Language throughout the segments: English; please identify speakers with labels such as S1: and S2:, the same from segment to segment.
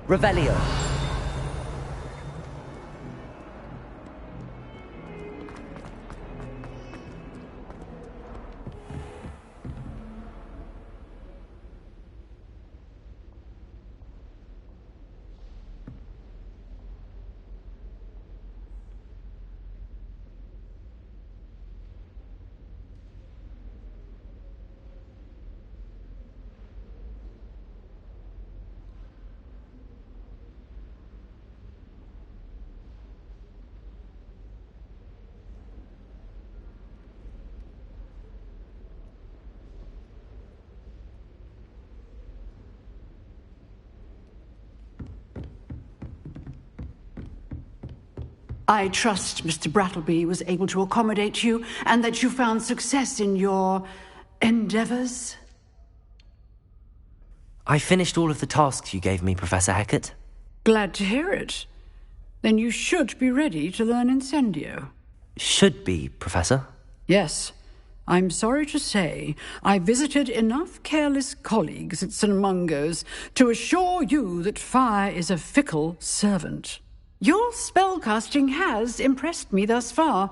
S1: Revelio.
S2: I trust Mr. Brattleby was able to accommodate you and that you found success in your endeavors.
S1: I finished all of the tasks you gave me, Professor Hecat.
S2: Glad to hear it. Then you should be ready to learn Incendio.
S1: Should be, Professor.
S2: Yes. I'm sorry to say I visited enough careless colleagues at St. Mungo's to assure you that fire is a fickle servant. Your spellcasting has impressed me thus far,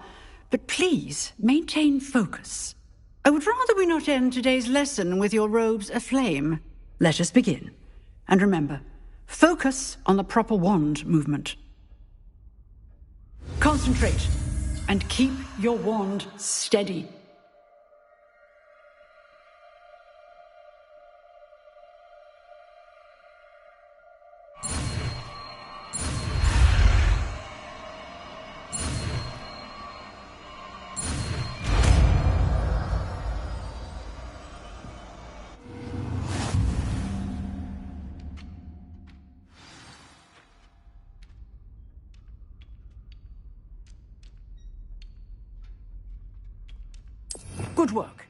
S2: but please maintain focus. I would rather we not end today's lesson with your robes aflame. Let us begin. And remember, focus on the proper wand movement. Concentrate and keep your wand steady. Good work.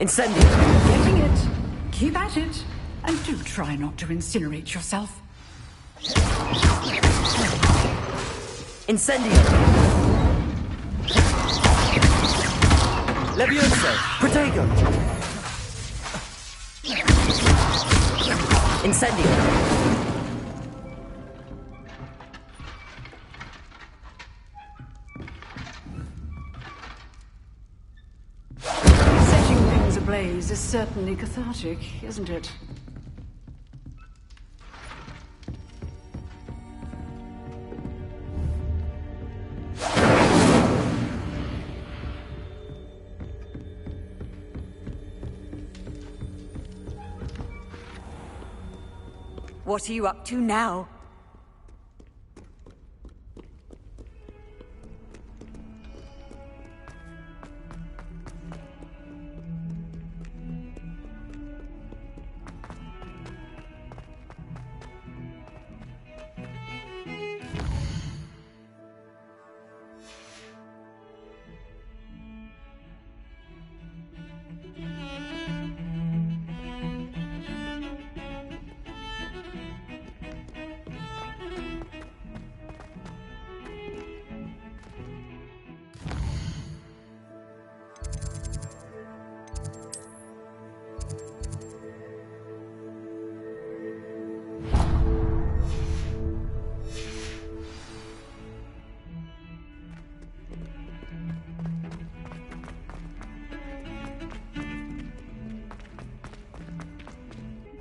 S1: Incendio!
S2: Getting it. Keep at it. And do try not to incinerate yourself.
S1: Incendio! Leviosa! Protego! Incendio!
S2: Blaze is certainly cathartic, isn't it?
S3: What are you up to now?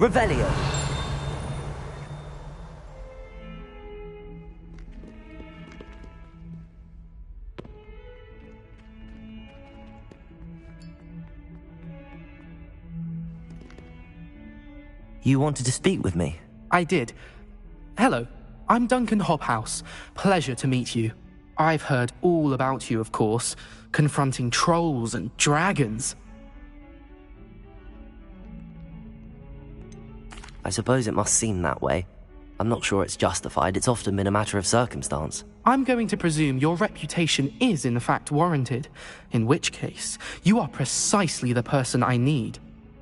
S1: Revelio. You wanted to speak with me?
S4: I did. Hello, I'm Duncan Hobhouse. Pleasure to meet you. I've heard all about you, of course, confronting trolls and dragons.
S1: I suppose it must seem that way. I'm not sure it's justified. It's often been a matter of circumstance.
S4: I'm going to presume your reputation is in fact warranted, in which case, you are precisely the person I need.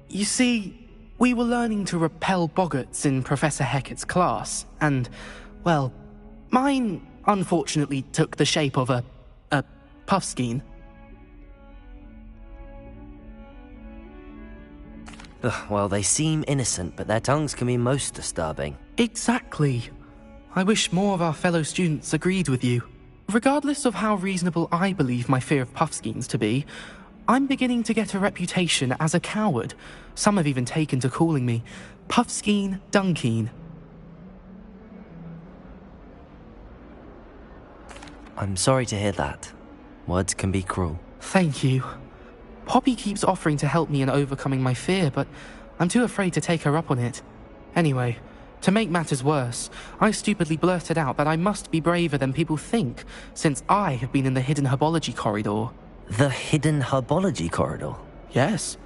S4: You see, we were learning to repel boggarts in Professor Hecat's class, and, well, mine unfortunately took the shape of a puffskein.
S1: Well, they seem innocent, but their tongues can be most disturbing.
S4: Exactly. I wish more of our fellow students agreed with you. Regardless of how reasonable I believe my fear of puffskeins to be, I'm beginning to get a reputation as a coward. Some have even taken to calling me Puffskeen Dunkeen.
S1: I'm sorry to hear that. Words can be cruel.
S4: Thank you. Poppy keeps offering to help me in overcoming my fear, but I'm too afraid to take her up on it. Anyway, to make matters worse, I stupidly blurted out that I must be braver than people think, since I have been in the hidden herbology corridor.
S1: The hidden herbology corridor?
S4: Yes.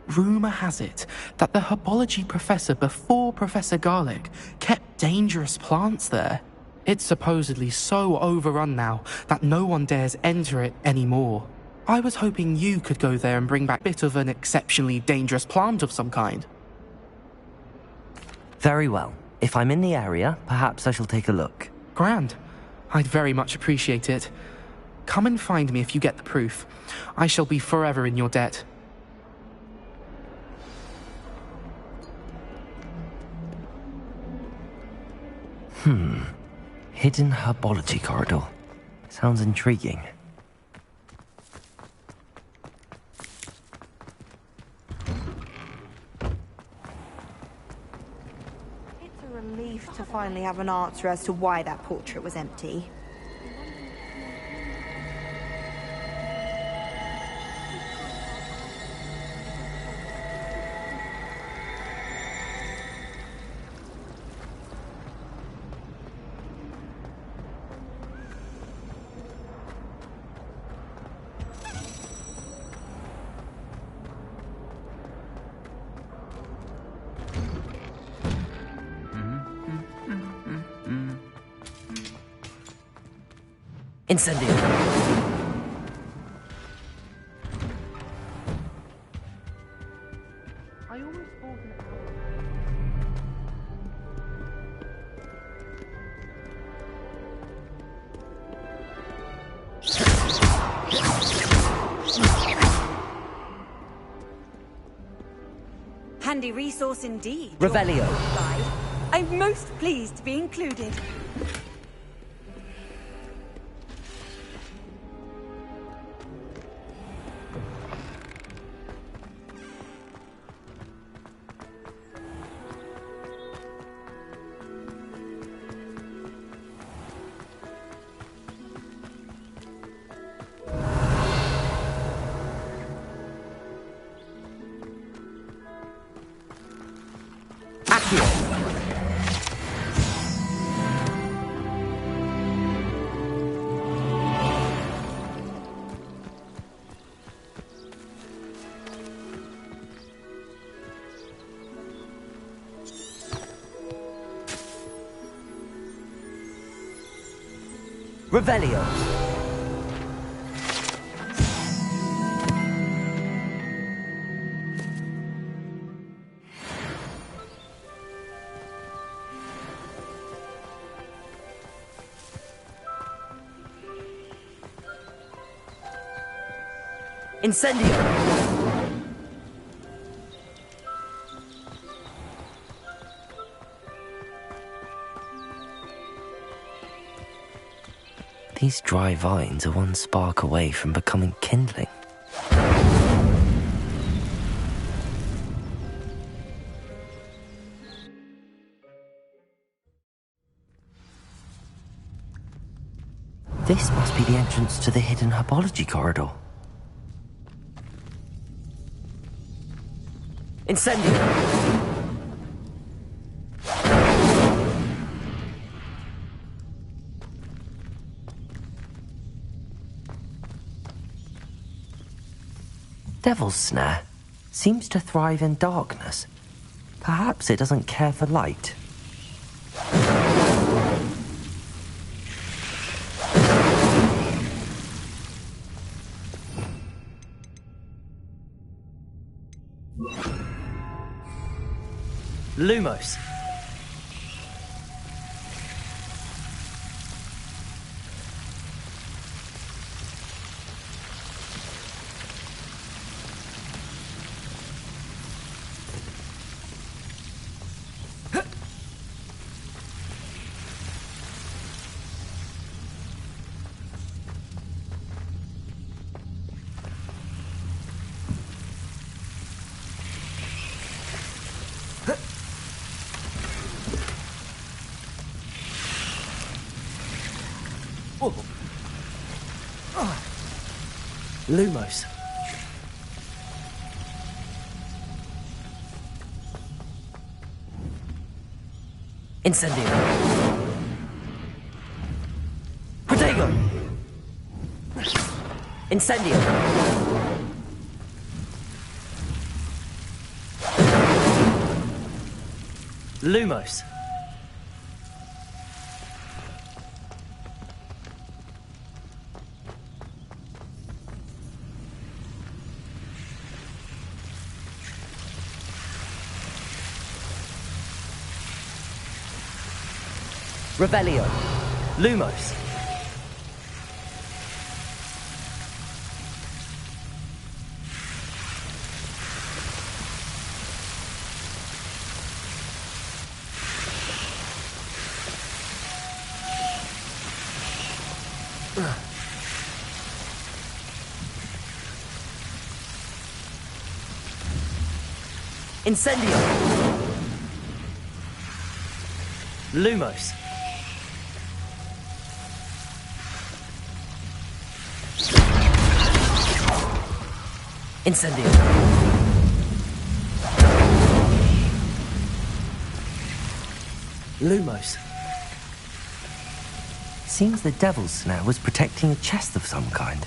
S4: Rumour has it that the herbology professor before Professor Garlic kept dangerous plants there. It's supposedly so overrun now that no one dares enter it anymore. I was hoping you could go there and bring back a bit of an exceptionally dangerous plant of some kind.
S1: Very well. If I'm in the area, perhaps I shall take a look.
S4: Grand. I'd very much appreciate it. Come and find me if you get the proof. I shall be forever in your debt.
S1: Hidden herbology corridor. Sounds intriguing.
S3: It's a relief to finally have an answer as to why that portrait was empty.
S1: Incendio.
S4: I almost bought an
S3: Handy resource indeed.
S1: Revelio.
S3: Guide. I'm most pleased to be included.
S1: Revelio. Incendio. These dry vines are one spark away from becoming kindling. This must be the entrance to the hidden herbology corridor. Incendio! Devil's Snare seems to thrive in darkness. Perhaps it doesn't care for light. Lumos. Lumos. Incendio. Protego. Incendio. Lumos. Revelio. Lumos. Incendio. Lumos. Incendio. Lumos. Seems the Devil's Snare was protecting a chest of some kind.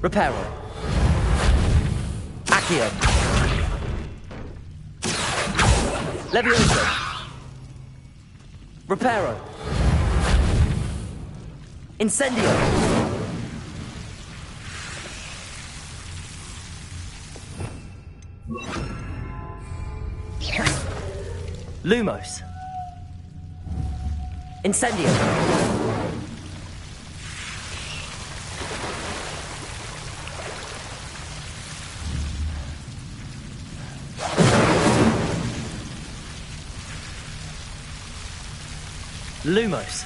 S1: Reparo. Accio. Levioso. Reparo. Incendio. Lumos. Incendio. Lumos.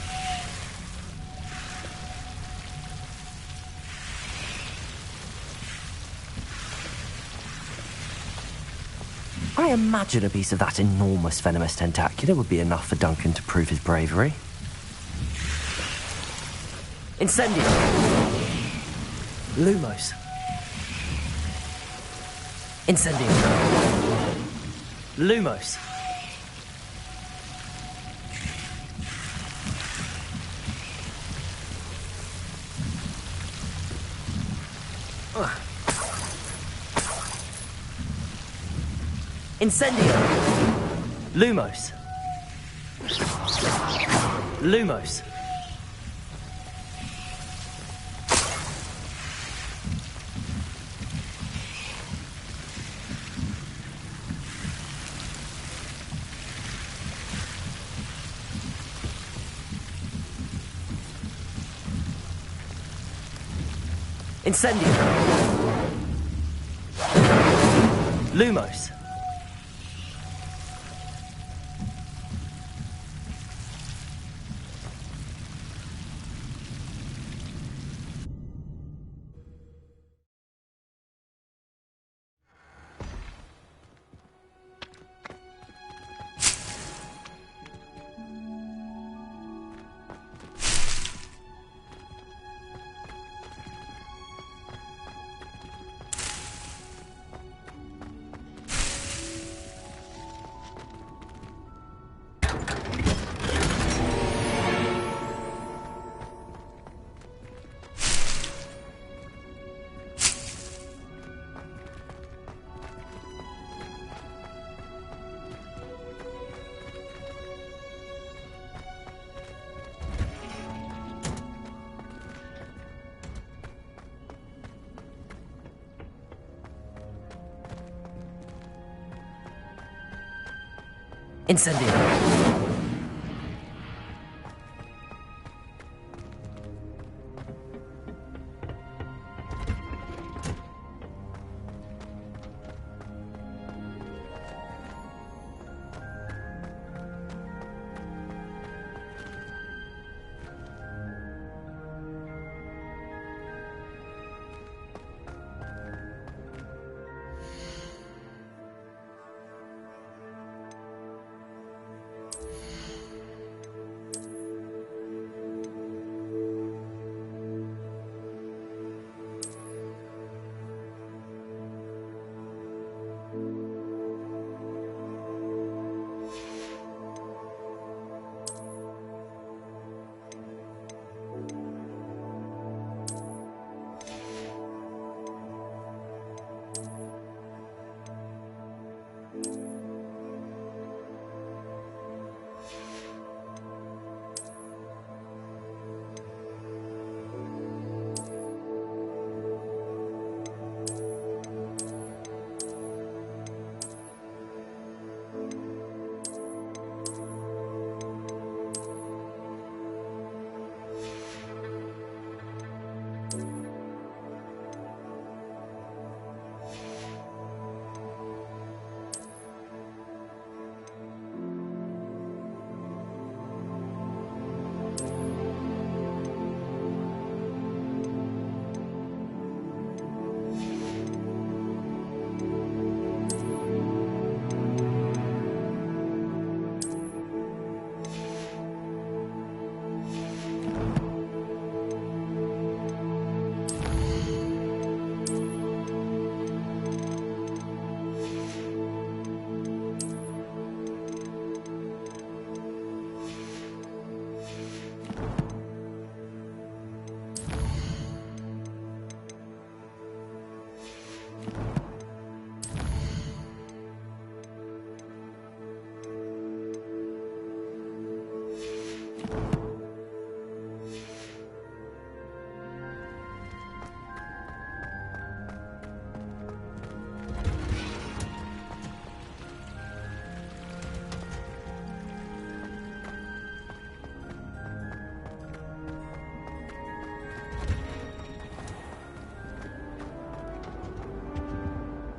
S1: I imagine a piece of that enormous venomous tentacular would be enough for Duncan to prove his bravery. Incendio. Lumos. Incendio. Lumos. Incendio. Lumos. Lumos. Incendio. Lumos. Incendio.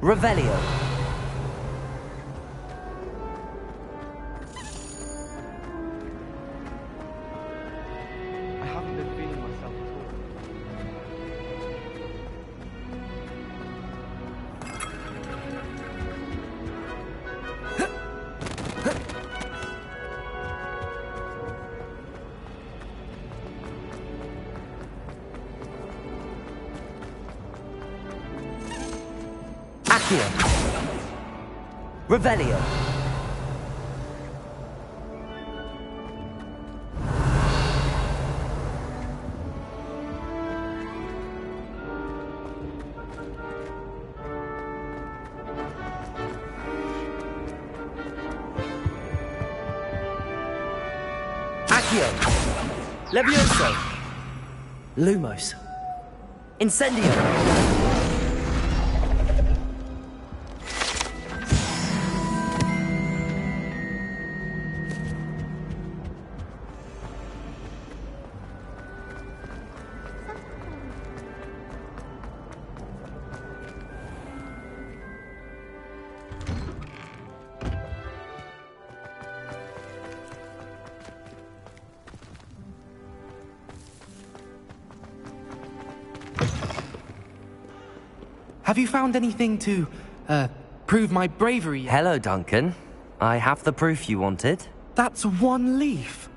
S1: Revelio.
S4: I haven't been feeling myself at all.
S1: Accio. Revelio. Accio. Levioso. Lumos. Incendio.
S4: Have you found anything to, prove my bravery yet?
S1: Hello, Duncan. I have the proof you wanted.
S4: That's one leaf.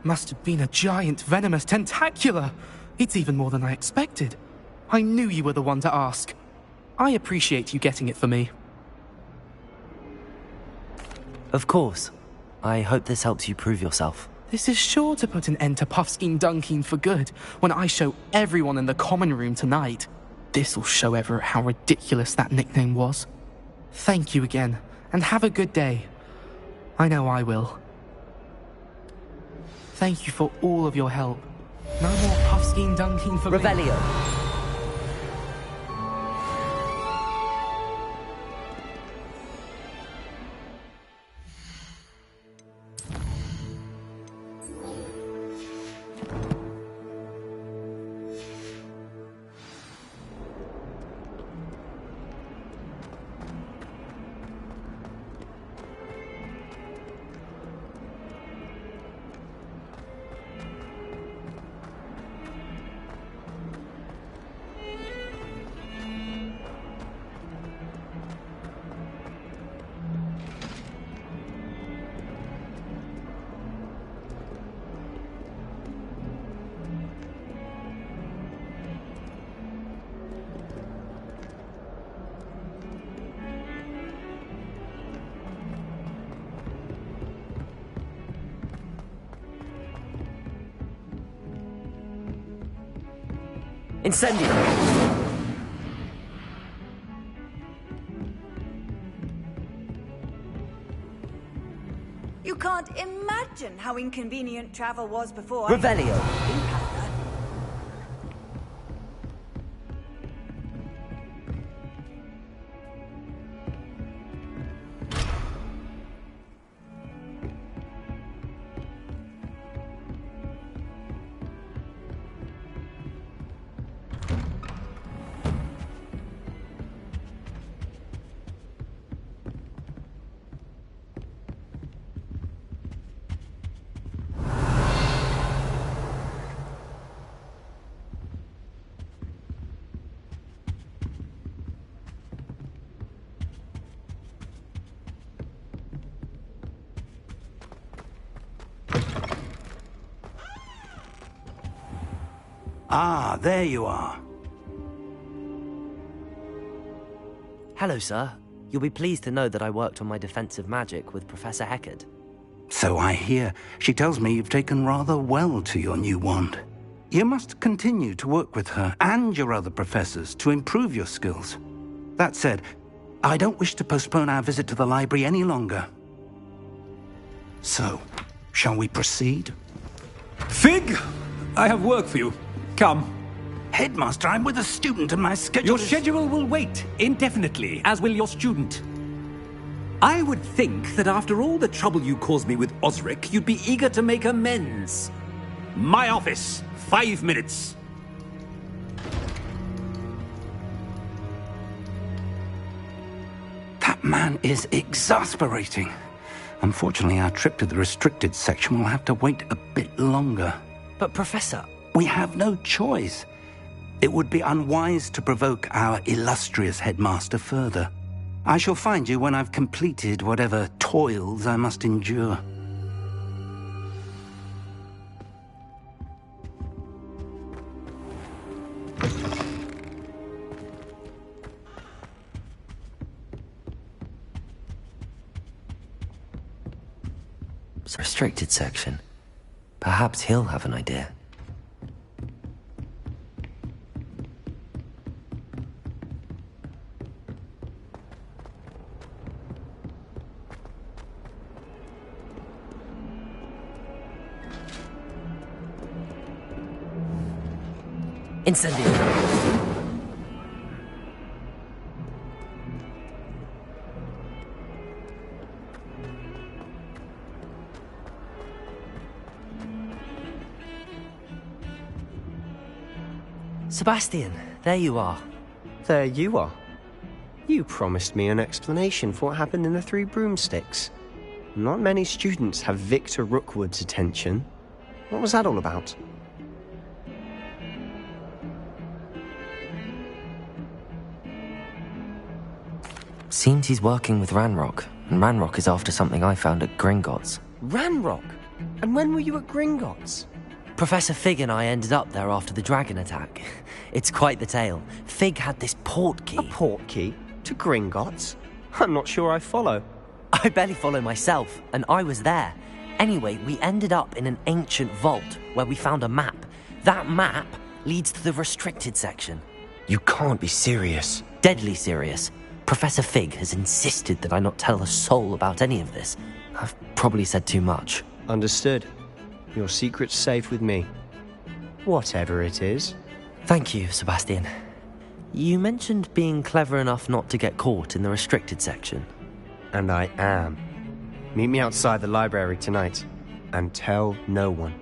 S4: Must have been a giant venomous tentacula. It's even more than I expected. I knew you were the one to ask. I appreciate you getting it for me.
S1: Of course. I hope this helps you prove yourself.
S4: This is sure to put an end to Puffskein Dunkeen for good when I show everyone in the common room tonight. This'll show Everett how ridiculous that nickname was. Thank you again, and have a good day. I know I will. Thank you for all of your help. No more Puffskein Dunkeen for me.
S1: Revelio. Incendio!
S5: You can't imagine how inconvenient travel was before.
S1: Revelio!
S6: Ah, there you are.
S1: Hello, sir. You'll be pleased to know that I worked on my defensive magic with Professor Heckard.
S6: So I hear. She tells me you've taken rather well to your new wand. You must continue to work with her and your other professors to improve your skills. That said, I don't wish to postpone our visit to the library any longer. So, shall we proceed?
S7: Fig! I have work for you. Come.
S6: Headmaster, I'm with a student and my schedule
S7: Your
S6: is...
S7: schedule will wait indefinitely, as will your student. I would think that after all the trouble you caused me with Osric, you'd be eager to make amends. My office, 5 minutes.
S6: That man is exasperating. Unfortunately, our trip to the restricted section will have to wait a bit longer.
S1: But, Professor...
S6: We have no choice. It would be unwise to provoke our illustrious headmaster further. I shall find you when I've completed whatever toils I must endure.
S1: It's a restricted section. Perhaps he'll have an idea. Incendio! Sebastian, there you are.
S8: There you are. You promised me an explanation for what happened in the Three Broomsticks. Not many students have Victor Rookwood's attention. What was that all about?
S1: Seems he's working with Ranrock, and Ranrock is after something I found at Gringotts.
S8: Ranrock? And when were you at Gringotts?
S1: Professor Fig and I ended up there after the dragon attack. It's quite the tale. Fig had this port key.
S8: A port key? To Gringotts? I'm not sure I follow.
S1: I barely follow myself, and I was there. Anyway, we ended up in an ancient vault where we found a map. That map leads to the restricted section.
S8: You can't be serious.
S1: Deadly serious. Professor Fig has insisted that I not tell a soul about any of this. I've probably said too much.
S8: Understood. Your secret's safe with me. Whatever it is.
S1: Thank you, Sebastian. You mentioned being clever enough not to get caught in the restricted section.
S8: And I am. Meet me outside the library tonight, and tell no one.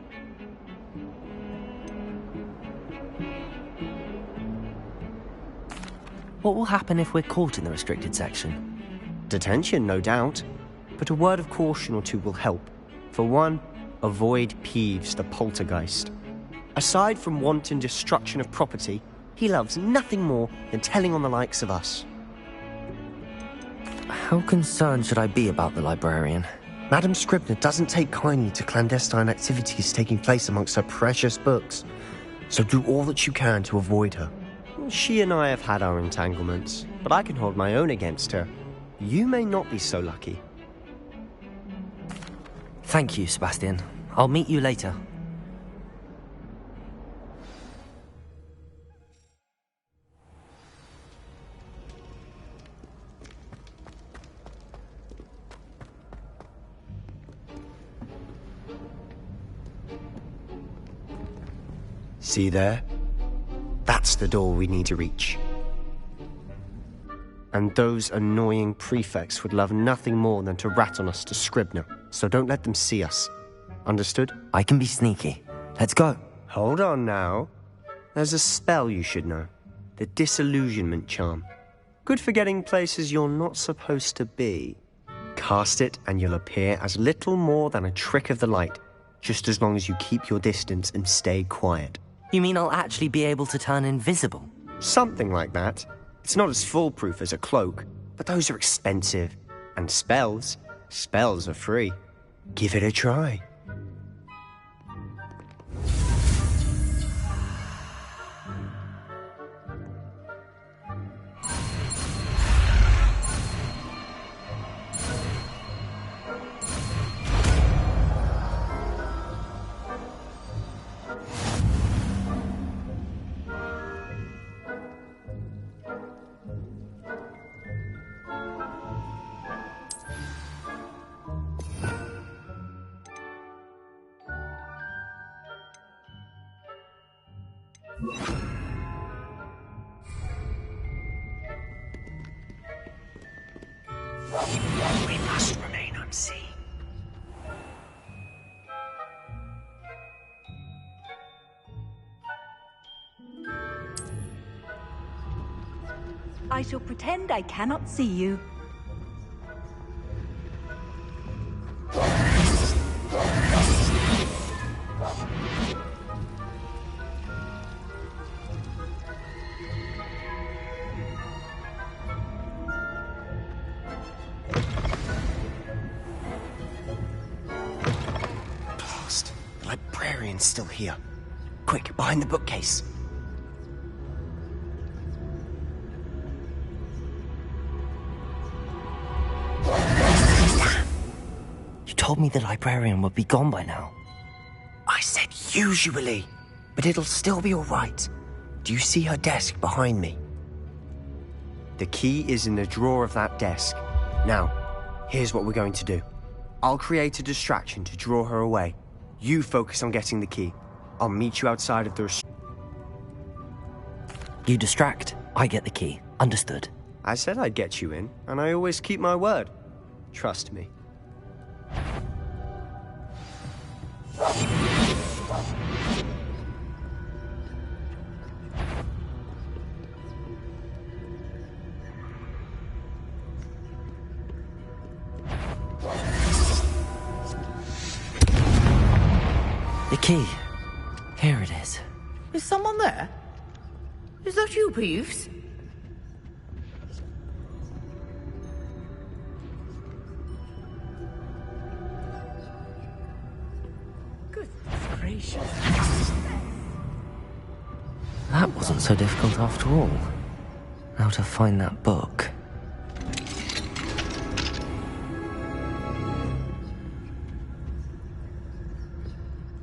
S1: What will happen if we're caught in the restricted section?
S8: Detention, no doubt. But a word of caution or two will help. For one, avoid Peeves the poltergeist. Aside from wanton destruction of property, he loves nothing more than telling on the likes of us.
S1: How concerned should I be about the librarian?
S8: Madame Scribner doesn't take kindly to clandestine activities taking place amongst her precious books, so do all that you can to avoid her. She and I have had our entanglements, but I can hold my own against her. You may not be so lucky.
S1: Thank you, Sebastian. I'll meet you later.
S8: See there? That's the door we need to reach. And those annoying prefects would love nothing more than to rat on us to Scribner, so don't let them see us. Understood?
S1: I can be sneaky. Let's go.
S8: Hold on now. There's a spell you should know. The disillusionment charm. Good for getting places you're not supposed to be. Cast it and you'll appear as little more than a trick of the light, just as long as you keep your distance and stay quiet.
S1: You mean I'll actually be able to turn invisible?
S8: Something like that. It's not as foolproof as a cloak, but those are expensive. And spells are free. Give it a try.
S9: We must remain unseen.
S5: I shall pretend I cannot see you.
S8: Blast! The librarian's still here. Quick, behind the bookcase.
S1: You told me the librarian would be gone by now.
S8: I said usually, but it'll still be all right. Do you see her desk behind me? The key is in the drawer of that desk. Now, here's what we're going to do. I'll create a distraction to draw her away. You focus on getting the key. I'll meet you outside of the...
S1: You distract, I get the key. Understood.
S8: I said I'd get you in, and I always keep my word. Trust me.
S1: The key. Here it is.
S2: Is someone there? Is that you, Peeves? concentration.
S1: That wasn't so difficult after all. Now to find that book.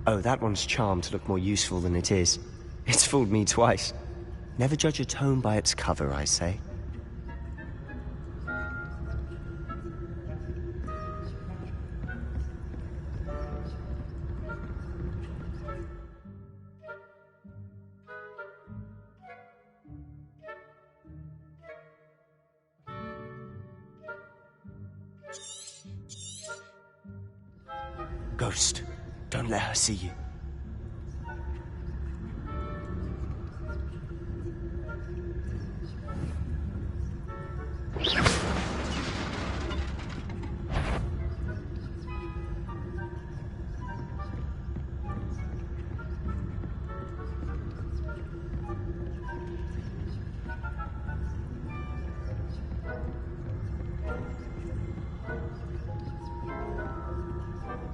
S8: Oh, that one's charmed to look more useful than it is. It's fooled me twice. Never judge a tome by its cover, I say. Ghost, don't let her see you.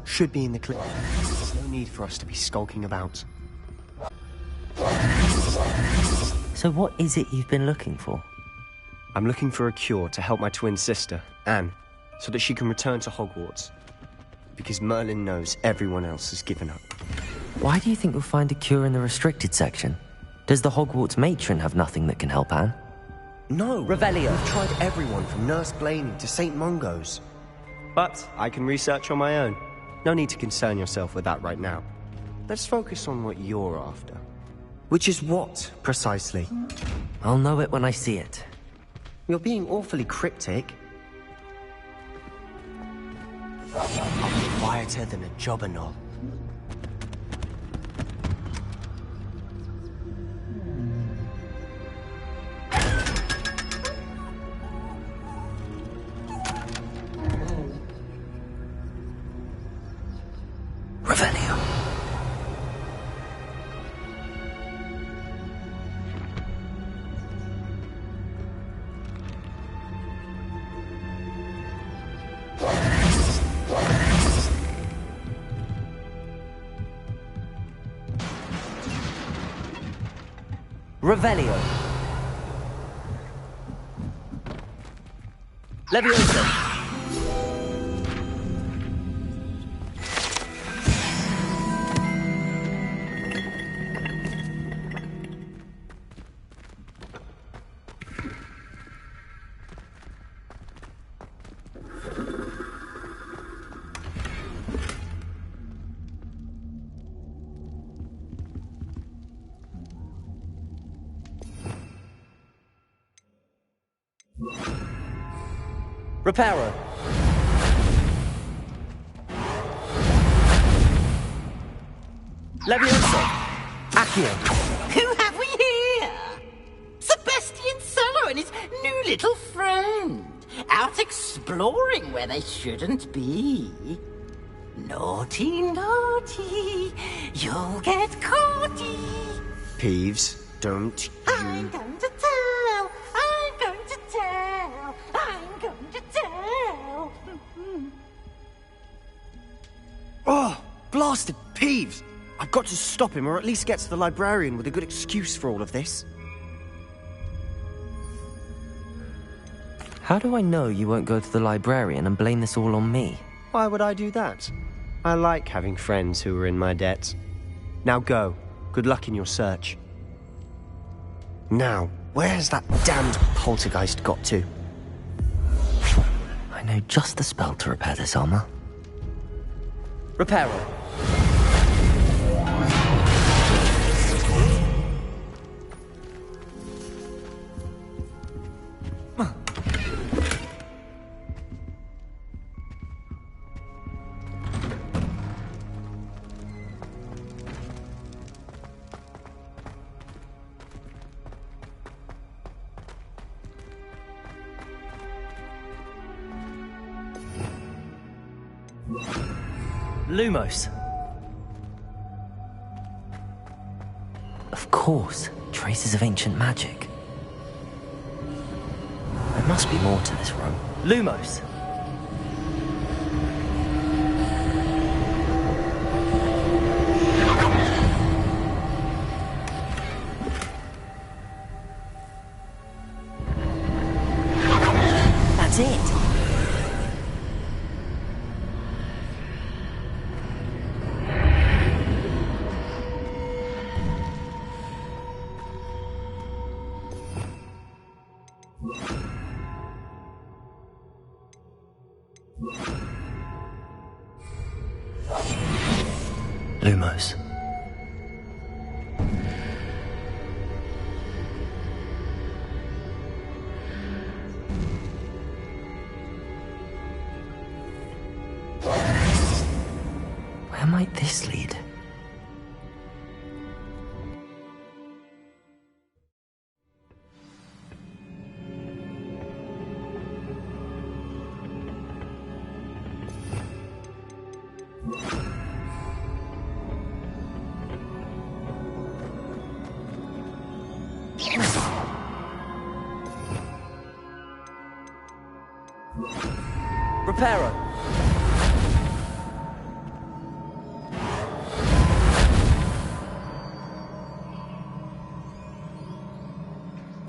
S8: Should be in the clip. There's no need for us to be skulking about.
S1: So what is it you've been looking for?
S8: I'm looking for a cure to help my twin sister, Anne, so that she can return to Hogwarts. Because Merlin knows everyone else has given up.
S1: Why do you think you'll find a cure in the restricted section? Does the Hogwarts matron have nothing that can help Anne?
S8: No!
S1: Revelio!
S8: I've tried everyone from Nurse Blaney to St. Mungo's. But I can research on my own. No need to concern yourself with that right now. Let's focus on what you're after. Which is what, precisely?
S1: I'll know it when I see it.
S8: You're being awfully cryptic. I'll be quieter than a jobberknoll.
S1: Revelio. Revelio. Leviosa. Reparo. Leviosa. Accio.
S10: Who have we here? Sebastian Solo and his new little friend. Out exploring where they shouldn't be. Naughty, naughty. You'll get caughty.
S8: Peeves, don't you...
S10: I'm going to tell. I'm going to tell. I'm going to tell.
S8: Oh, blasted Peeves! I've got to stop him, or at least get to the librarian with a good excuse for all of this.
S1: How do I know you won't go to the librarian and blame this all on me?
S8: Why would I do that? I like having friends who are in my debt. Now go. Good luck in your search. Now, where's that damned poltergeist got to?
S1: I know just the spell to repair this armor. Reparo. Lumos. Of course, traces of ancient magic. There must be more to this room. Lumos. Lumos. Where might this lead? Reparo.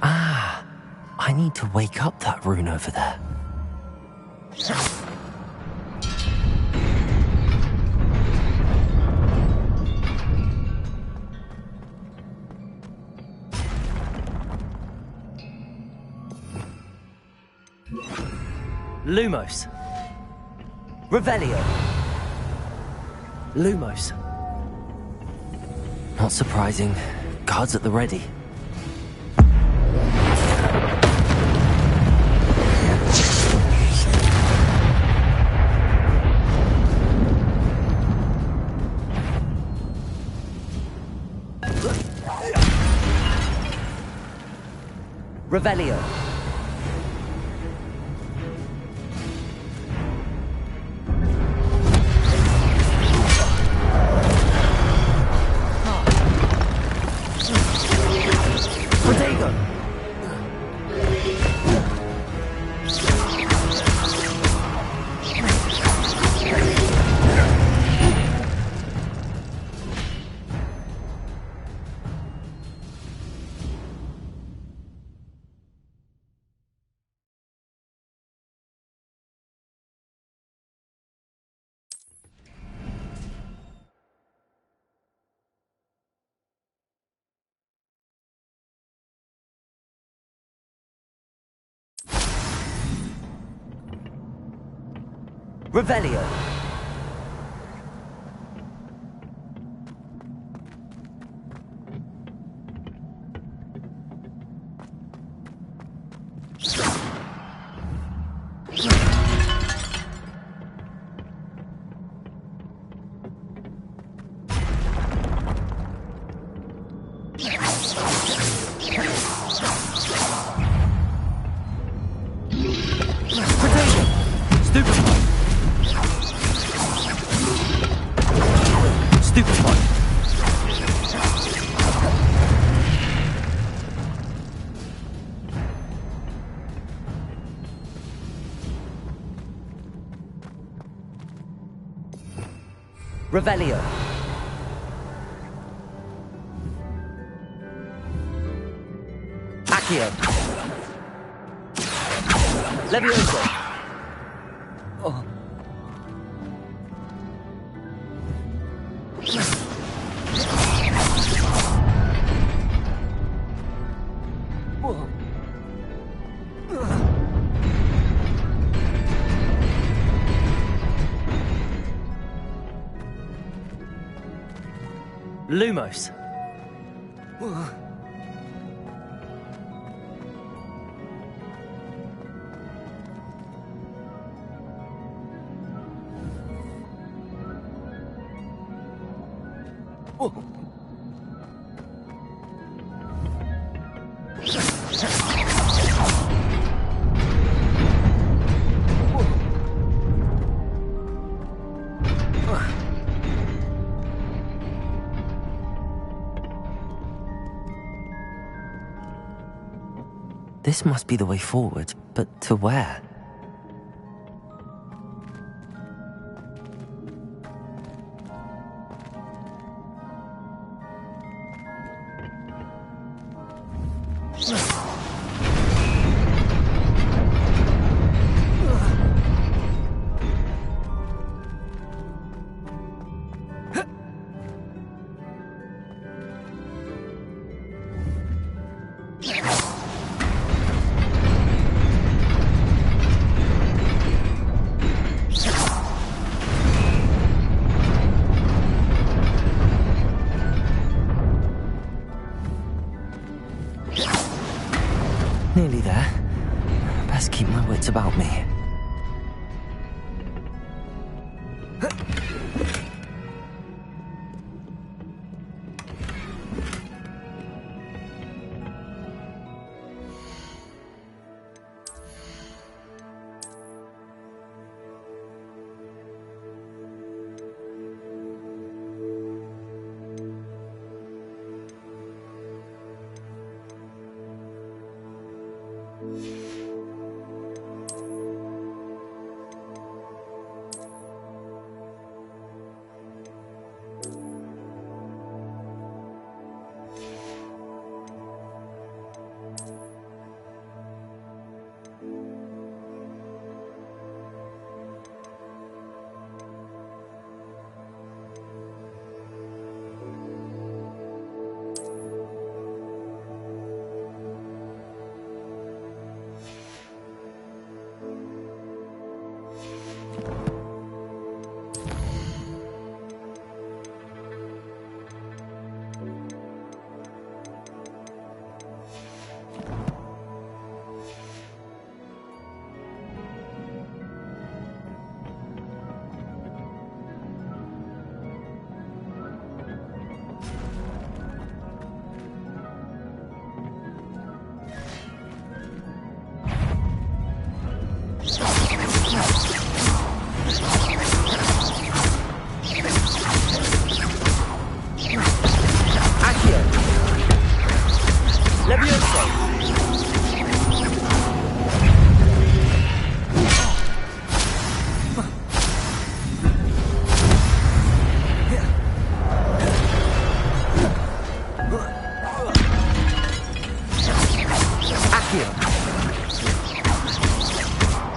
S1: Ah, I need to wake up that rune over there. Lumos. Revelio. Lumos. Not surprising. Guards at the ready. Revelio. Revelio. Revelio. Accio. Levioso. Oh. Lumos. This must be the way forward, but to where? about me.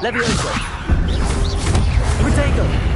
S11: Levioso! Protego!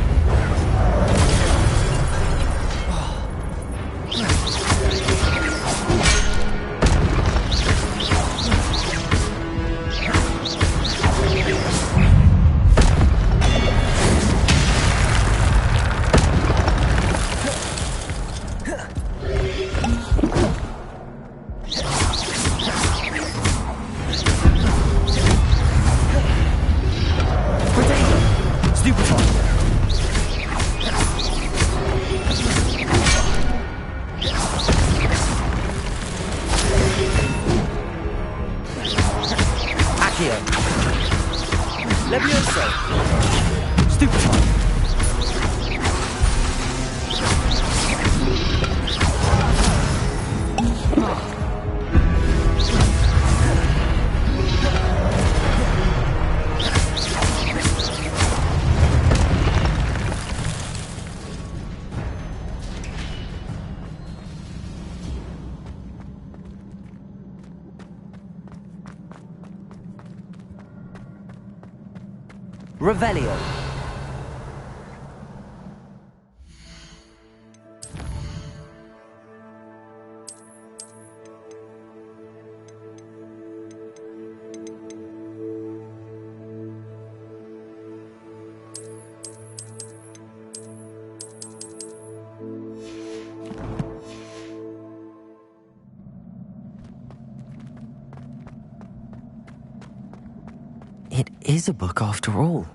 S1: Revelio. It is a book after all.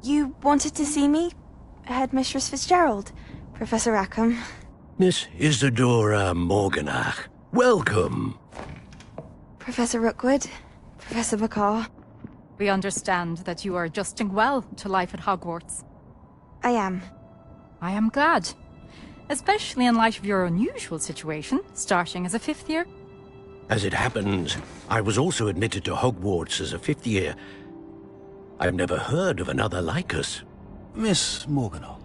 S3: You wanted to see me? Headmistress Fitzgerald, Professor Rackham.
S9: Miss Isadora Morganach, welcome.
S3: Professor Rookwood, Professor Bakar.
S11: We understand that you are adjusting well to life at Hogwarts.
S3: I am.
S11: I am glad. Especially in light of your unusual situation, starting as a 5th year.
S9: As it happens, I was also admitted to Hogwarts as a 5th year. I've never heard of another like us.
S12: Miss Morganach,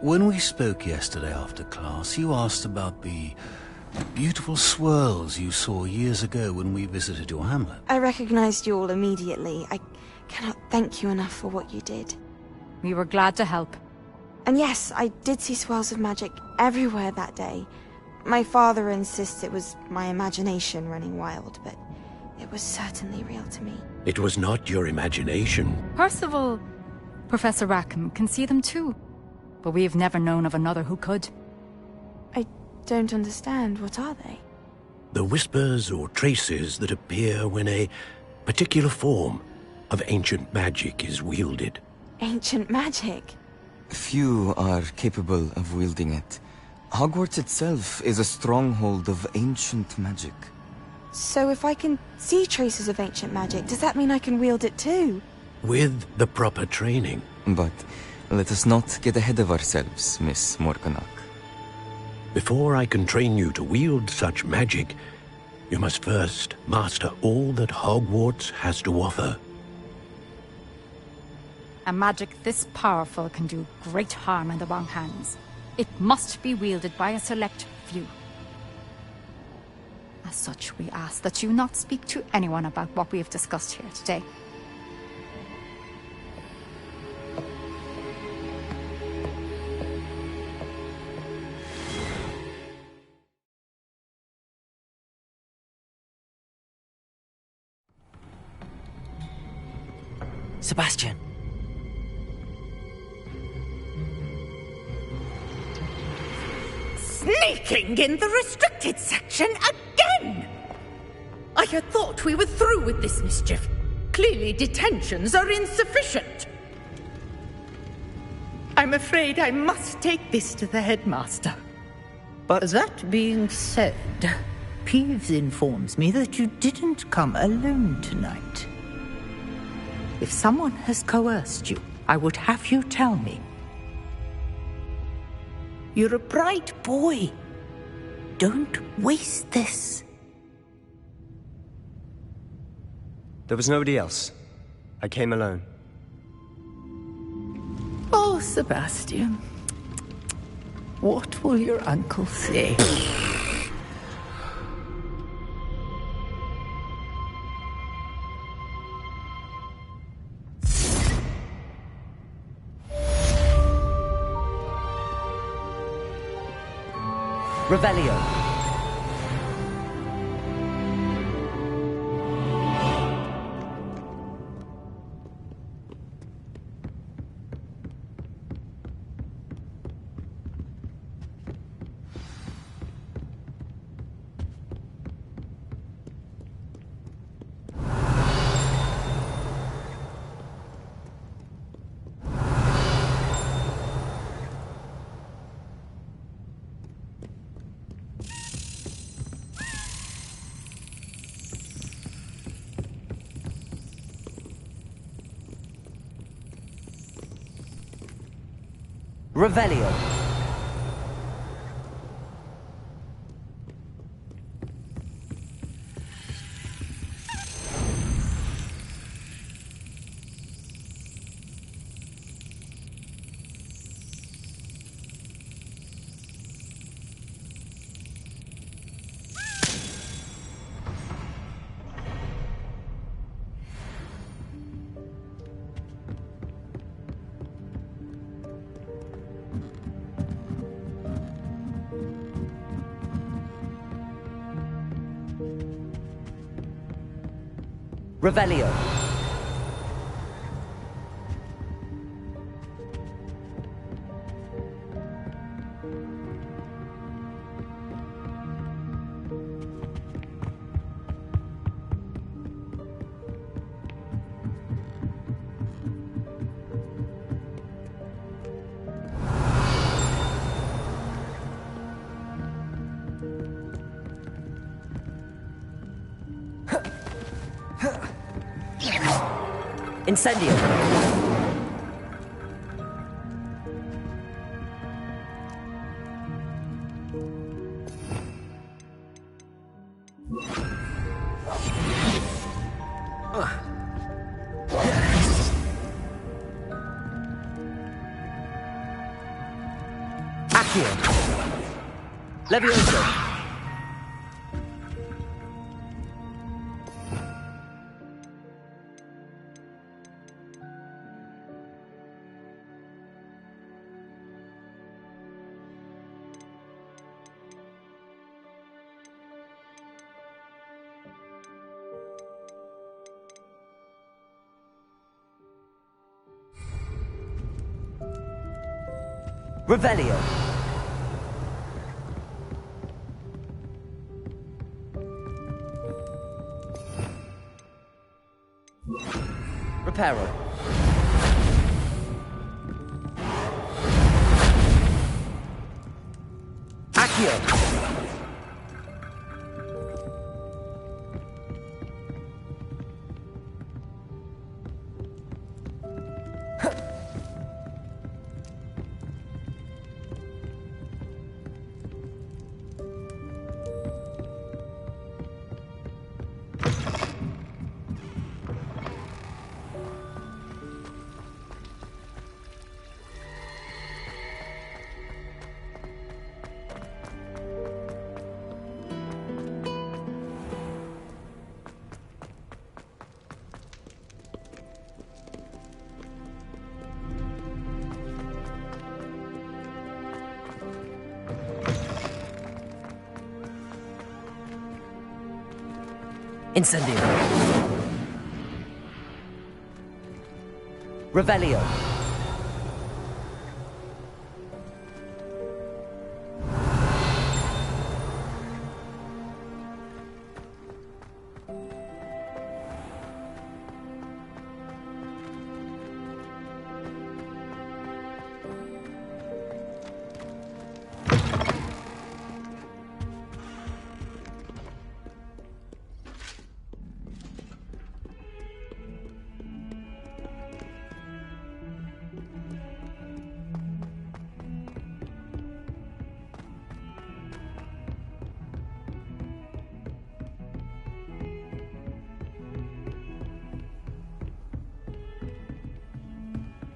S12: when we spoke yesterday after class, you asked about the beautiful swirls you saw years ago when we visited your hamlet.
S3: I recognized you all immediately. I cannot thank you enough for what you did.
S11: We were glad to help.
S3: And yes, I did see swirls of magic everywhere that day. My father insists it was my imagination running wild, but it was certainly real to me.
S9: It was not your imagination.
S11: Percival, Professor Rackham can see them too. But we have never known of another who could.
S3: I don't understand. What are they?
S9: The whispers or traces that appear when a particular form of ancient magic is wielded.
S3: Ancient magic?
S13: Few are capable of wielding it. Hogwarts itself is a stronghold of ancient magic.
S3: So if I can see traces of ancient magic, does that mean I can wield it too?
S9: With the proper training.
S13: But let us not get ahead of ourselves, Miss Morganach.
S9: Before I can train you to wield such magic, you must first master all that Hogwarts has to offer.
S11: A magic this powerful can do great harm in the wrong hands. It must be wielded by a select few. As such, we ask that you not speak to anyone about what we have discussed here today.
S1: Sebastian.
S10: Sneaking in the restricted section again! I had thought we were through with this mischief. Clearly detentions are insufficient. I'm afraid I must take this to the headmaster.
S14: But that being said, Peeves informs me that you didn't come alone tonight. If someone has coerced you, I would have you tell me. You're a bright boy. Don't waste this.
S8: There was nobody else. I came alone.
S14: Oh, Sebastian. What will your uncle say?
S1: Revelio. Revelio. Revelio. Incendio! Accio! Levioso! Revelio! Reparo! Accio! Incendio! Revelio!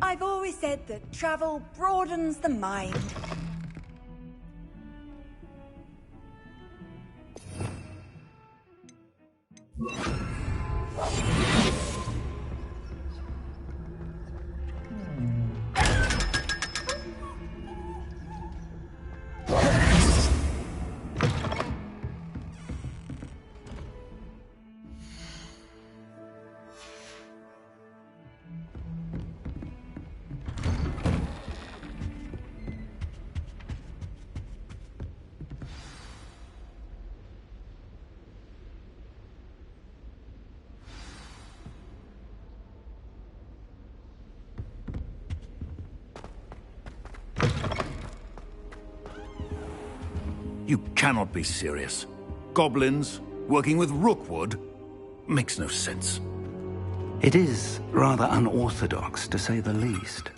S5: I've always said that travel broadens the mind.
S15: You cannot be serious. Goblins working with Rookwood makes no sense.
S6: It is rather unorthodox, to say the least.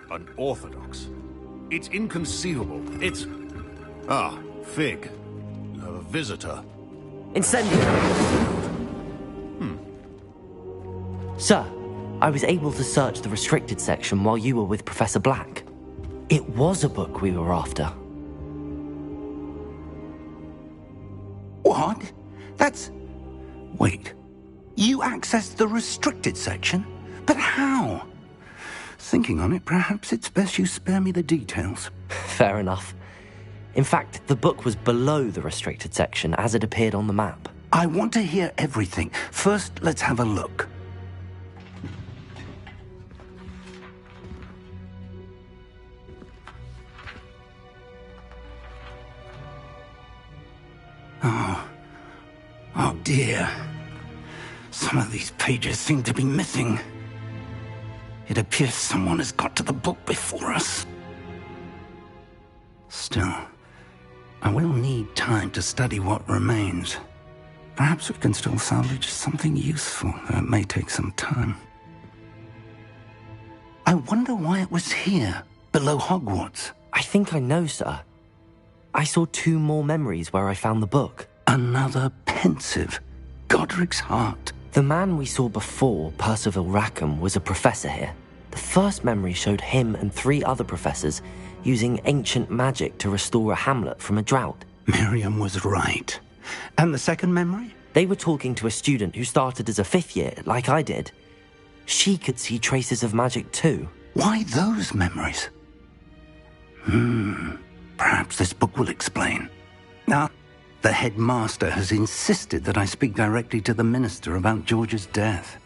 S15: Unorthodox? It's inconceivable. It's... Ah, Fig. You have a visitor.
S1: Incendio! Sir, I was able to search the restricted section while you were with Professor Black. It was a book we were after.
S6: What? That's... Wait. You accessed the restricted section? But how? Thinking on it, perhaps it's best you spare me the details.
S1: Fair enough. In fact, the book was below the restricted section as it appeared on the map.
S6: I want to hear everything. First, let's have a look. Oh dear. Some of these pages seem to be missing. It appears someone has got to the book before us. Still, I will need time to study what remains. Perhaps we can still salvage something useful, though it may take some time. I wonder why it was here, below Hogwarts.
S1: I think I know, sir. I saw 2 more memories where I found the book.
S6: Another pensive. Godric's heart.
S1: The man we saw before, Percival Rackham, was a professor here. The first memory showed him and 3 other professors using ancient magic to restore a hamlet from a drought.
S6: Miriam was right. And the second memory?
S1: They were talking to a student who started as a 5th year, like I did. She could see traces of magic too.
S6: Why those memories? Perhaps this book will explain. Now, the headmaster has insisted that I speak directly to the minister about George's death.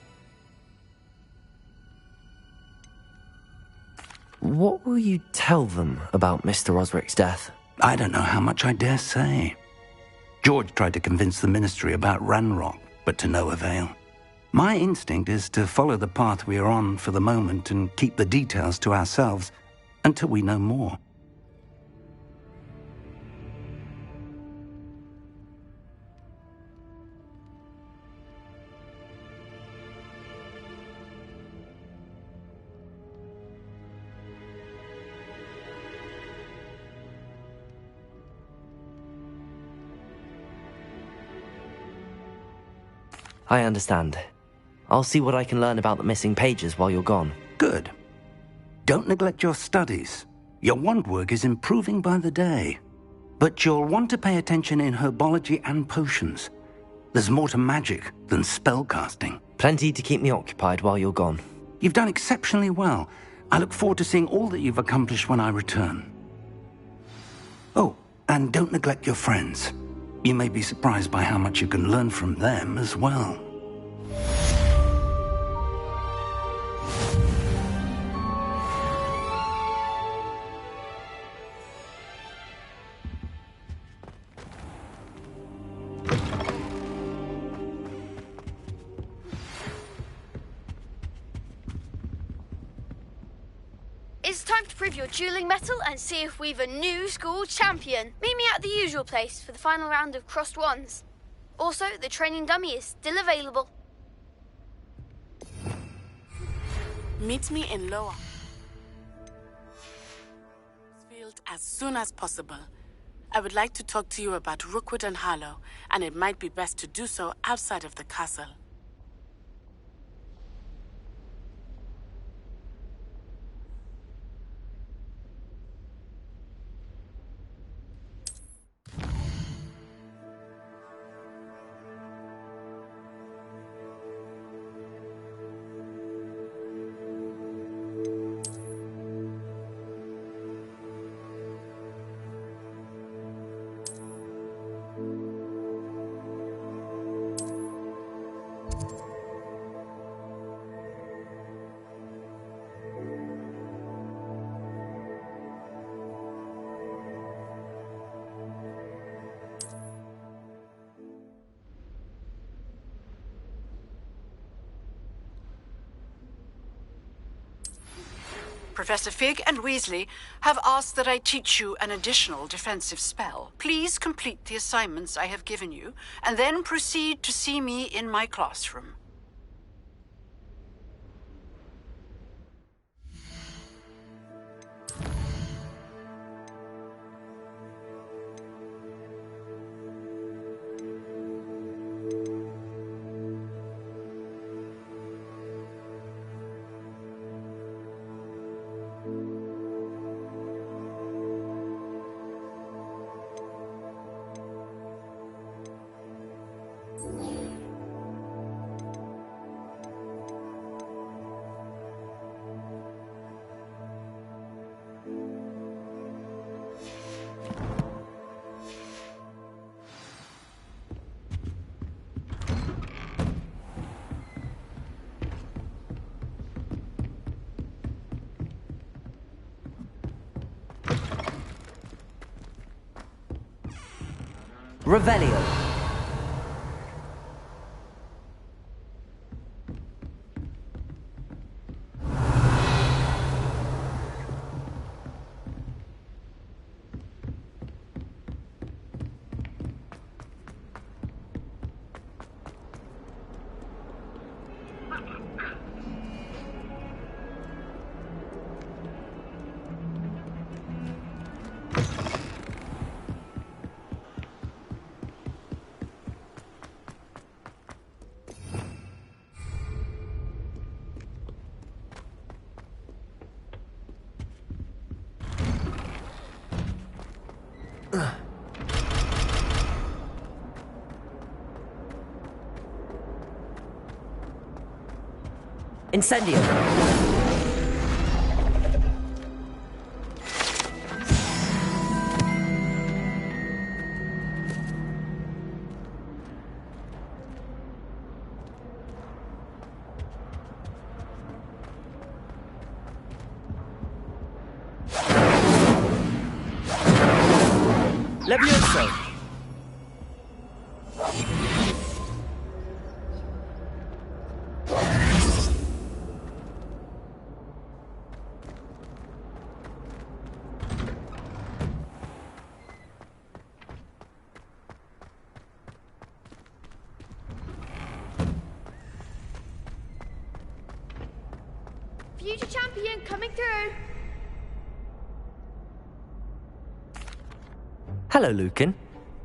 S1: What will you tell them about Mr. Osric's death?
S6: I don't know how much I dare say. George tried to convince the ministry about Ranrock, but to no avail. My instinct is to follow the path we are on for the moment and keep the details to ourselves until we know more.
S1: I understand. I'll see what I can learn about the missing pages while you're gone.
S6: Good. Don't neglect your studies. Your wand work is improving by the day. But you'll want to pay attention in herbology and potions. There's more to magic than spellcasting.
S1: Plenty to keep me occupied while you're gone.
S6: You've done exceptionally well. I look forward to seeing all that you've accomplished when I return. Oh, and don't neglect your friends. You may be surprised by how much you can learn from them as well.
S16: It's time to prove your dueling mettle and see if we've a new school champion. Meet me at the usual place for the final round of crossed wands. Also, the training dummy is still available.
S17: Meet me in Lower Field as soon as possible. I would like to talk to you about Rookwood and Harlow, and it might be best to do so outside of the castle.
S2: Professor Fig and Weasley have asked that I teach you an additional defensive spell. Please complete the assignments I have given you, and then proceed to see me in my classroom.
S1: Revelio. Incendio! Levioso!
S16: Future champion coming through.
S1: Hello, Lucan.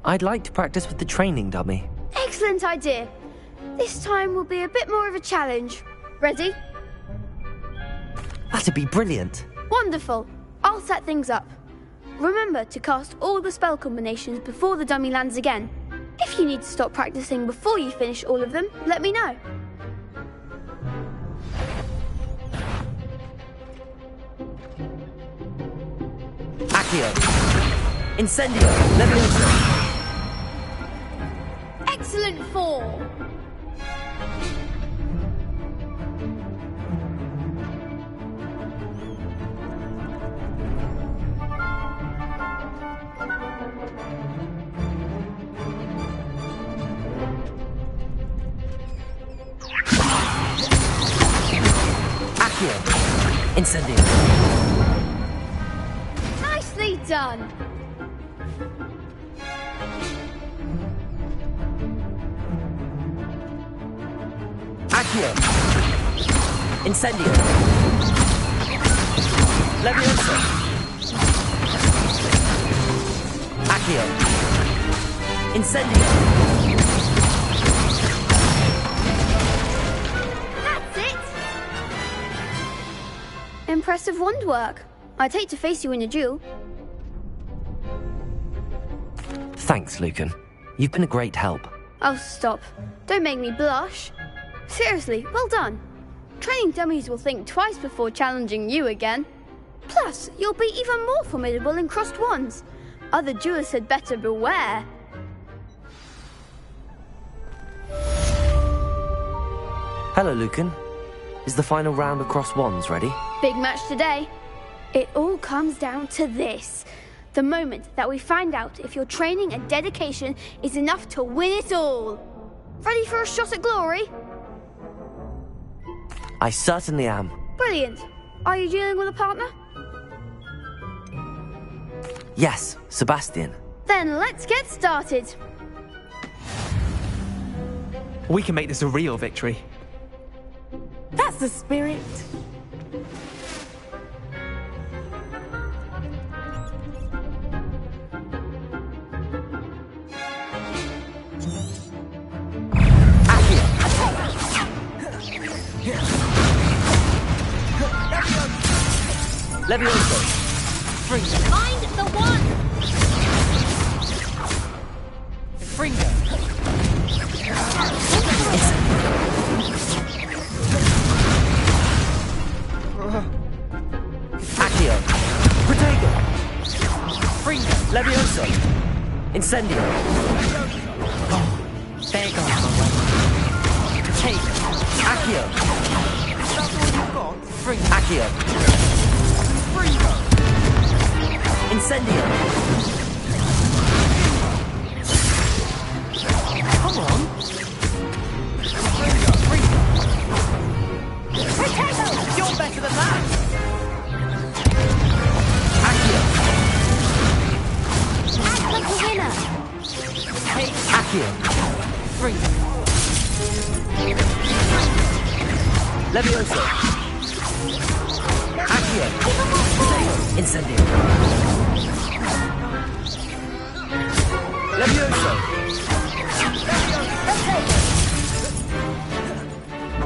S1: I'd like to practice with the training dummy.
S16: Excellent idea. This time will be a bit more of a challenge. Ready?
S1: That'd be brilliant.
S16: Wonderful. I'll set things up. Remember to cast all the spell combinations before the dummy lands again. If you need to stop practicing before you finish all of them, let me know.
S1: Accio! Incendio! Levioso!
S16: Excellent form!
S1: Accio! Incendio!
S16: Nicely done!
S1: Accio! Incendio! Levioso! Accio! Incendio!
S16: That's it! Impressive wand work. I'd hate to face you in a duel.
S1: Thanks, Lucan. You've been a great help.
S16: Oh, stop. Don't make me blush. Seriously, well done. Training dummies will think twice before challenging you again. Plus, you'll be even more formidable in crossed wands. Other duelists had better beware.
S1: Hello, Lucan. Is the final round of cross wands ready?
S16: Big match today. It all comes down to this. The moment that we find out if your training and dedication is enough to win it all. Ready for a shot at glory?
S1: I certainly am.
S16: Brilliant. Are you dealing with a partner?
S1: Yes, Sebastian.
S16: Then let's get started.
S4: We can make this a real victory.
S17: That's the spirit.
S1: Levioso!
S16: Find the one!
S1: Fringo! Accio! Protego! Fringo! Levioso! Incendio! Oh, there goes my way. Protego! Accio! That's all you've got? Fringo! Accio! Incendio! Come on!
S16: Potato!
S1: You're better than that! Accio!
S16: Act like a winner!
S1: Hey, Accio! Levioso! Accio! Incendio! Levioso!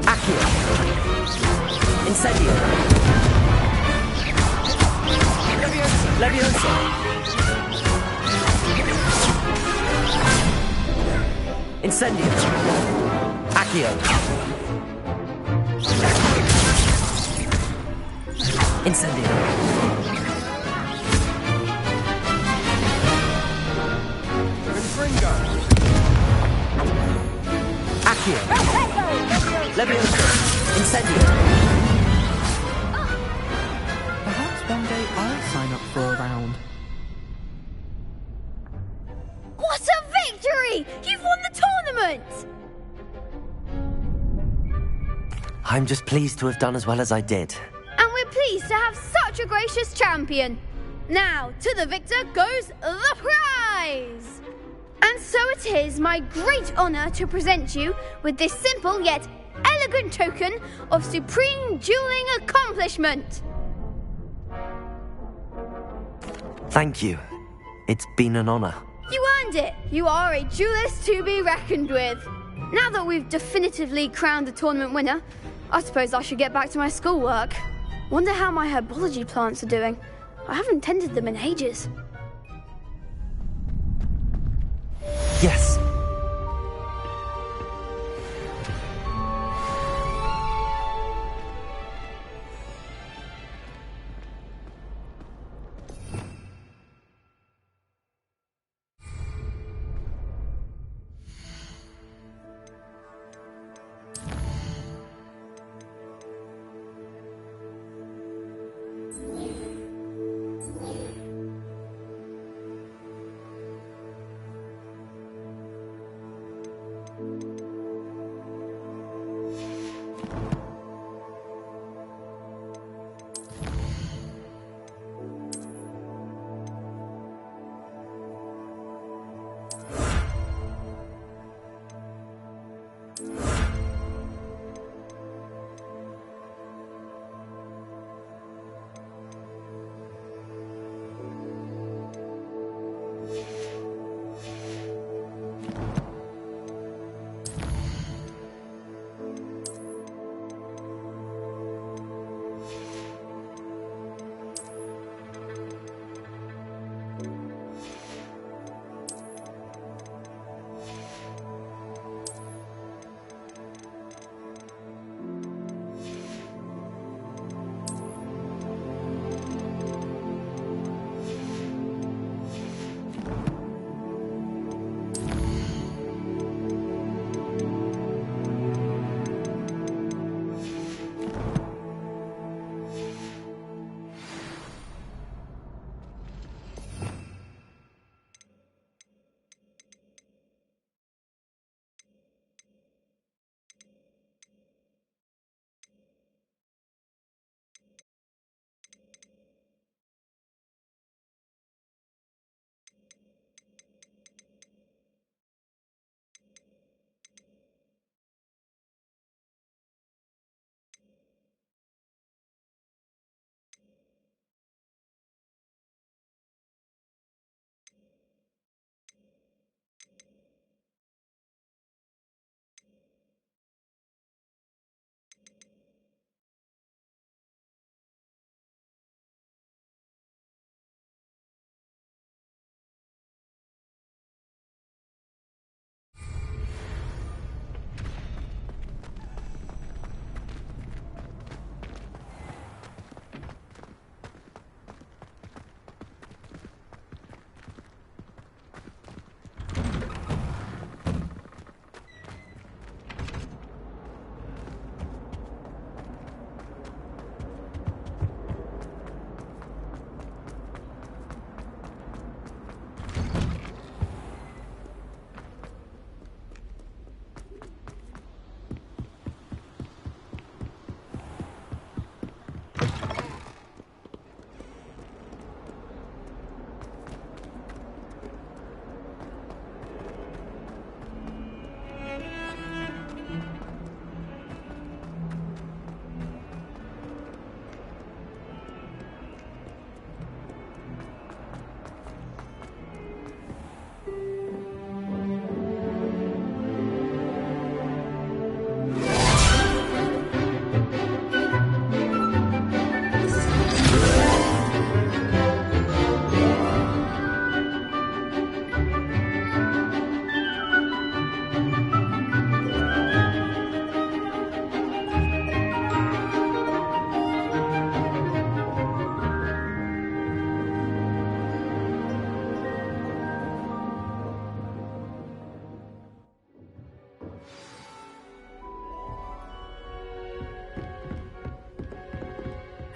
S1: Accio! Incendio! Levioso! Incendio! Accio! Incendio.
S18: Confringo.
S1: Accio. Levioso. Incendio.
S4: Perhaps one day I'll sign up for a round.
S16: What a victory! You've won the tournament!
S1: I'm just pleased to have done as well as I did.
S16: And we're pleased to have such a gracious champion. Now, to the victor goes the prize! And so it is my great honour to present you with this simple yet elegant token of supreme dueling accomplishment.
S1: Thank you. It's been an honour.
S16: You earned it. You are a duelist to be reckoned with. Now that we've definitively crowned the tournament winner, I suppose I should get back to my schoolwork. Wonder how my herbology plants are doing. I haven't tended them in ages.
S1: Yes.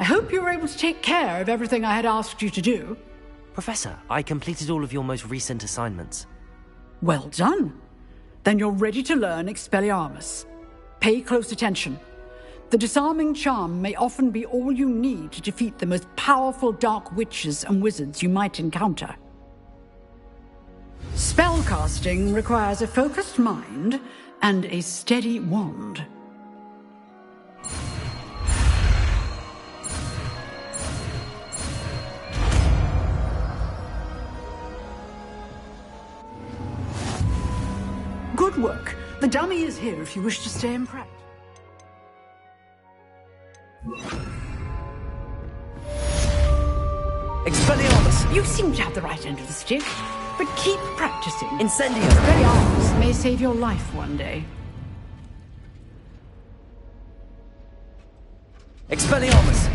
S2: hope you were able to take care of everything I had asked you to do.
S1: Professor, I completed all of your most recent assignments.
S2: Well done. Then you're ready to learn Expelliarmus. Pay close attention. The disarming charm may often be all you need to defeat the most powerful dark witches and wizards you might encounter. Spellcasting requires a focused mind and a steady wand. Good work. The dummy is here if you wish to stay in practice.
S1: Expelliarmus!
S2: You seem to have the right end of the stick, but keep practicing.
S1: Incendio!
S2: Expelliarmus may save your life one day.
S1: Expelliarmus!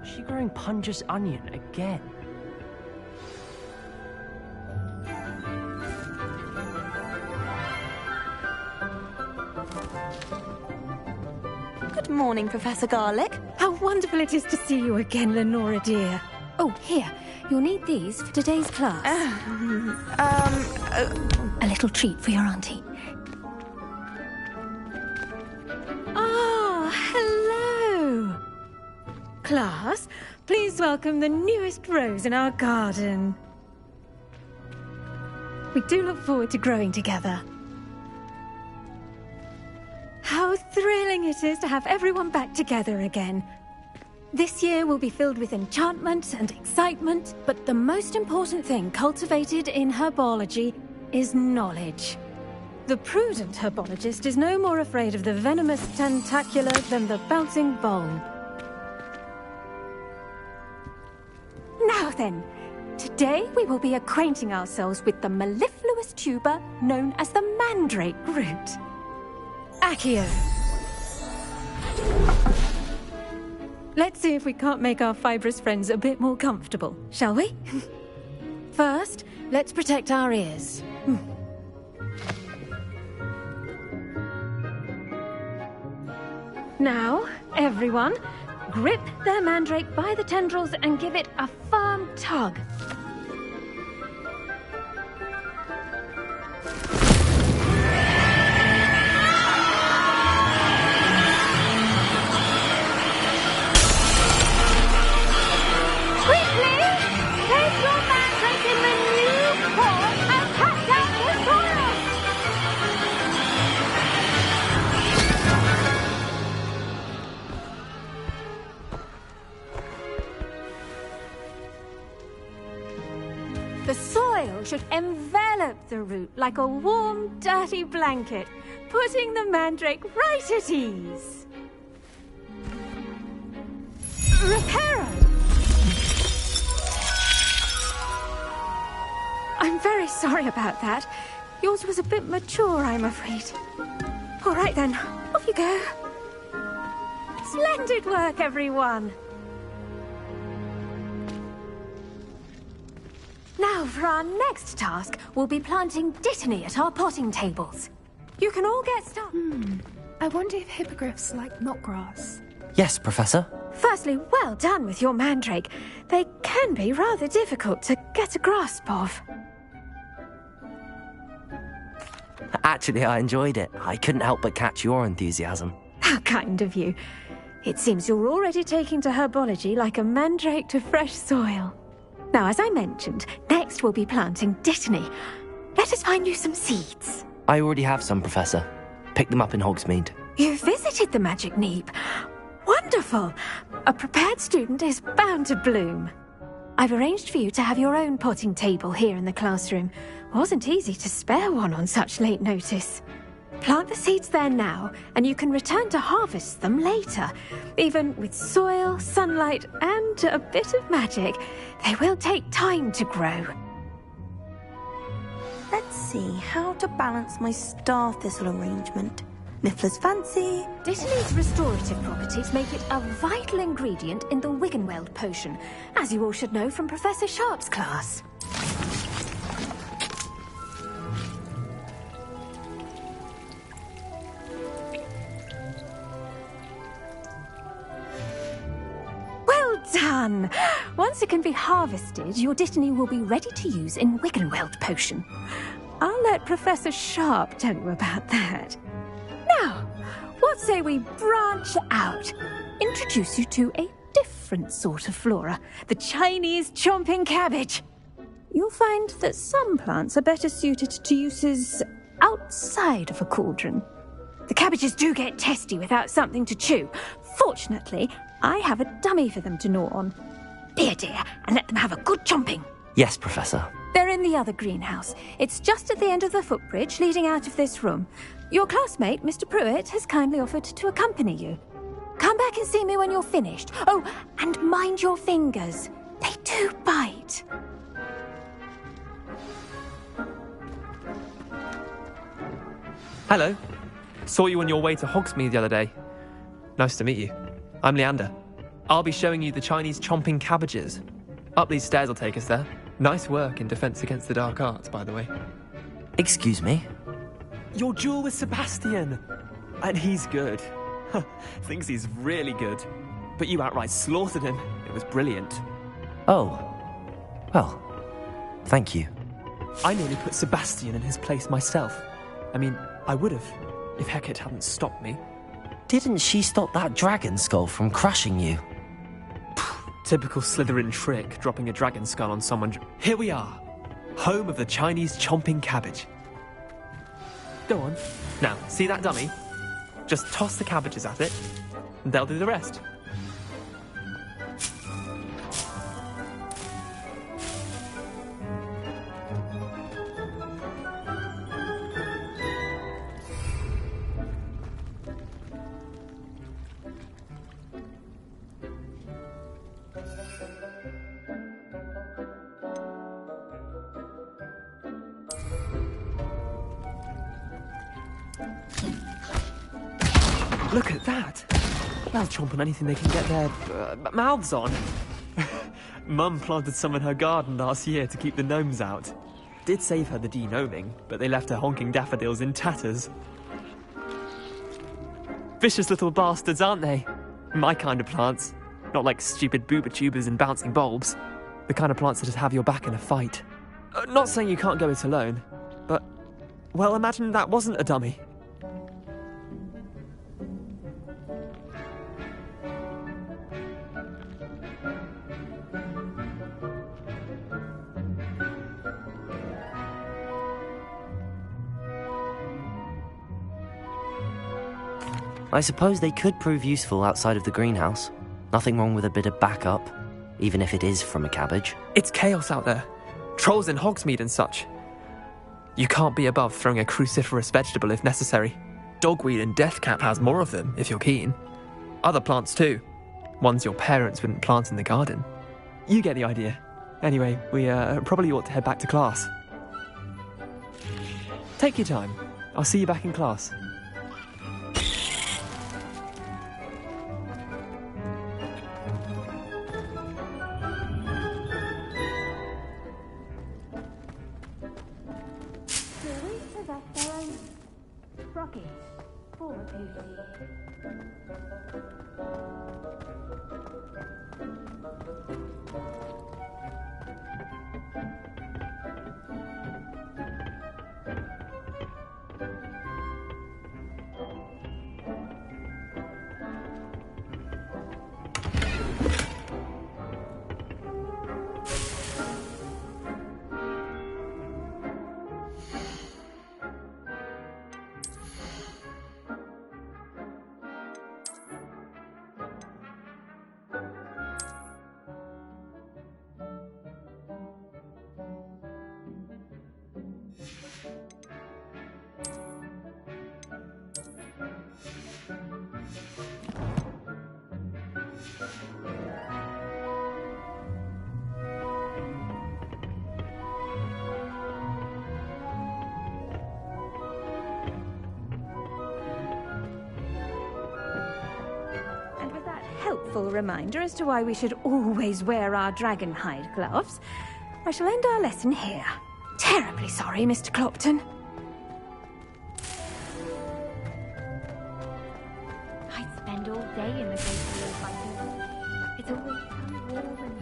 S1: Is she growing Punja's onion again?
S18: Good morning, Professor Garlick.
S19: How wonderful it is to see you again, Lenora dear. Oh, here. You'll need these for today's class. A little treat for your auntie. Ah, hello. Class, please welcome the newest rose in our garden. We do look forward to growing together. How thrilling it is to have everyone back together again. This year will be filled with enchantment and excitement, but the most important thing cultivated in herbology is knowledge. The prudent herbologist is no more afraid of the venomous tentacula than the bouncing bulb. Now then, today we will be acquainting ourselves with the mellifluous tuber known as the mandrake root. Accio. Let's see if we can't make our fibrous friends a bit more comfortable, shall we? First, let's protect our ears. Now, everyone, grip their mandrake by the tendrils and give it a firm tug. The soil should envelop the root like a warm, dirty blanket, putting the mandrake right at ease. Reparo! I'm very sorry about that. Yours was a bit mature, I'm afraid. All right then, off you go. Splendid work, everyone! Now, for our next task, we'll be planting dittany at our potting tables. You can all get started.
S20: I wonder if hippogriffs like knotgrass.
S1: Yes, Professor.
S19: Firstly, well done with your mandrake. They can be rather difficult to get a grasp of.
S1: Actually, I enjoyed it. I couldn't help but catch your enthusiasm.
S19: How kind of you. It seems you're already taking to herbology like a mandrake to fresh soil. Now, as I mentioned, next we'll be planting dittany. Let us find you some seeds.
S1: I already have some, Professor. Picked them up in Hogsmeade.
S19: You visited the Magic Neep. Wonderful! A prepared student is bound to bloom. I've arranged for you to have your own potting table here in the classroom. Wasn't easy to spare one on such late notice. Plant the seeds there now, and you can return to harvest them later. Even with soil, sunlight, and a bit of magic, they will take time to grow.
S3: Let's see how to balance my star thistle arrangement. Niffler's fancy.
S19: Dittany's restorative properties make it a vital ingredient in the Wiggenweld potion, as you all should know from Professor Sharp's class. Well done! Once it can be harvested, your Dittany will be ready to use in Wiggenweld potion. I'll let Professor Sharp tell you about that. Now, what say we branch out? Introduce you to a different sort of flora, the Chinese chomping cabbage. You'll find that some plants are better suited to uses outside of a cauldron. The cabbages do get testy without something to chew. Fortunately, I have a dummy for them to gnaw on. Be a dear and let them have a good chomping.
S1: Yes, Professor.
S19: They're in the other greenhouse. It's just at the end of the footbridge leading out of this room. Your classmate, Mr. Pruitt, has kindly offered to accompany you. Come back and see me when you're finished. Oh, and mind your fingers. They do bite.
S18: Hello. Saw you on your way to Hogsmeade the other day. Nice to meet you. I'm Leander. I'll be showing you the Chinese chomping cabbages. Up these stairs will take us there. Nice work in Defense Against the Dark Arts, by the way.
S1: Excuse me?
S18: Your duel with Sebastian. And he's good. Thinks he's really good. But you outright slaughtered him. It was brilliant.
S1: Oh. Well, thank you.
S18: I nearly put Sebastian in his place myself. I mean, I would have, if Hecate hadn't stopped me.
S1: Didn't she stop that dragon skull from crushing you?
S18: Typical Slytherin trick, dropping a dragon skull on someone. Here we are, home of the Chinese chomping cabbage. Go on. Now, see that dummy? Just toss the cabbages at it, and they'll do the rest. Look at that! They'll chomp on anything they can get their mouths on. Mum planted some in her garden last year to keep the gnomes out. Did save her the de-gnoming, but they left her honking daffodils in tatters. Vicious little bastards, aren't they? My kind of plants. Not like stupid booba tubers and bouncing bulbs. The kind of plants that just have your back in a fight. Not saying you can't go it alone, but... well, imagine that wasn't a dummy.
S1: I suppose they could prove useful outside of the greenhouse. Nothing wrong with a bit of backup, even if it is from a cabbage.
S18: It's chaos out there. Trolls in Hogsmeade and such. You can't be above throwing a cruciferous vegetable if necessary. Dogweed and deathcap has more of them, if you're keen. Other plants too. Ones your parents wouldn't plant in the garden. You get the idea. Anyway, we probably ought to head back to class. Take your time. I'll see you back in class.
S19: helpful reminder as to why we should always wear our dragonhide gloves, I shall end our lesson here. Terribly sorry, Mr. Clopton.
S20: I spend all day in the great hall fighting. It's always so warm and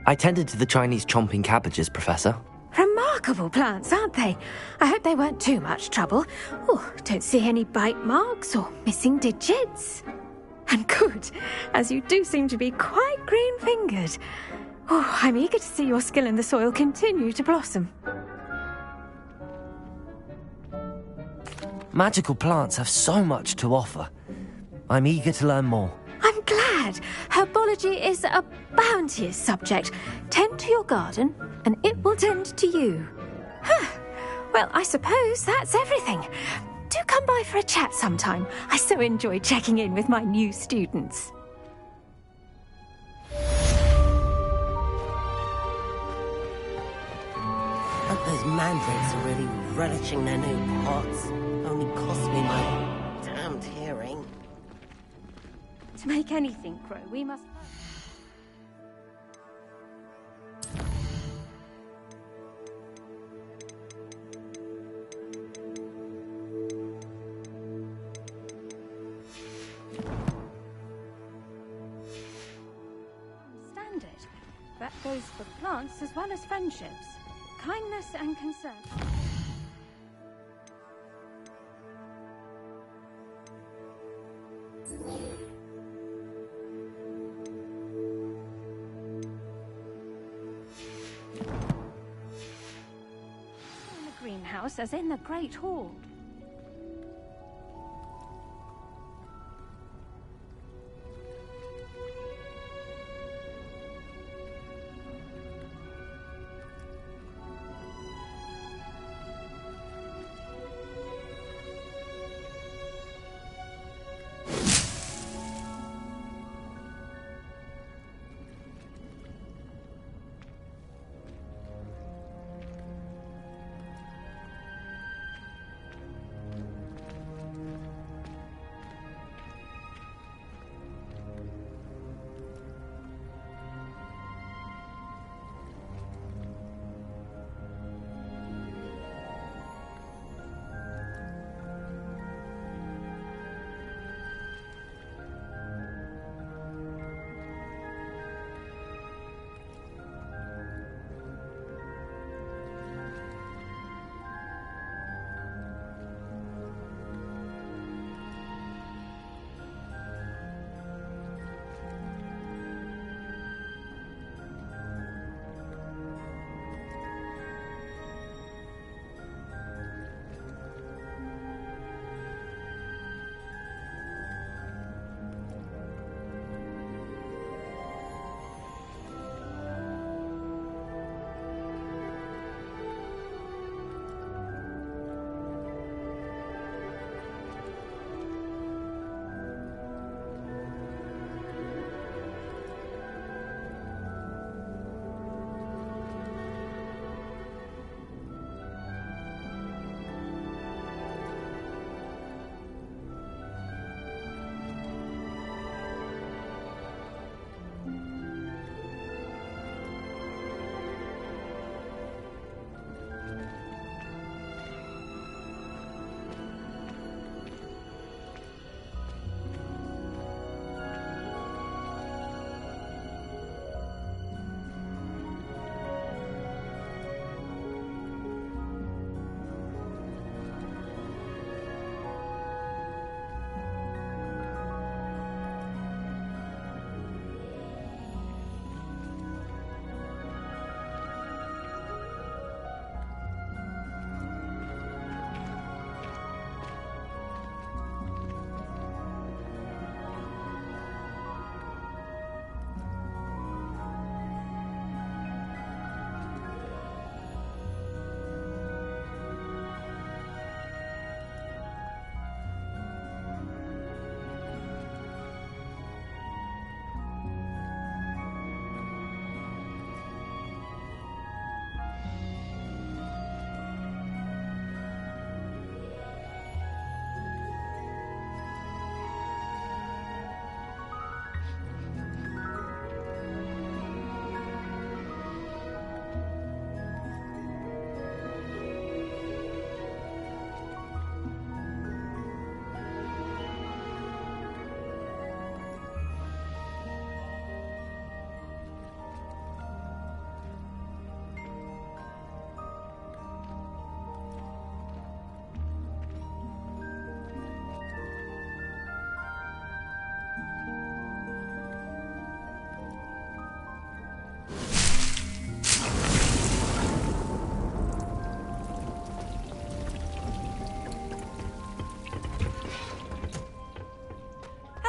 S1: I tended to the Chinese chomping cabbages, Professor.
S19: Remarkable plants, aren't they? I hope they weren't too much trouble. Oh, don't see any bite marks or missing digits. And good, as you do seem to be quite green-fingered. Oh, I'm eager to see your skill in the soil continue to blossom.
S1: Magical plants have so much to offer. I'm eager to learn more.
S19: I'm glad. Herbology is a bounteous subject. Tend to your garden, and it will tend to you. Well, I suppose that's everything. Do come by for a chat sometime. I so enjoy checking in with my new students.
S21: Hope those mandrakes are really relishing their new pots. Only cost me my damned hearing.
S19: To make anything grow, we must... Understand it. That goes for plants as well as friendships. Kindness and concern. Greenhouse as in the Great Hall.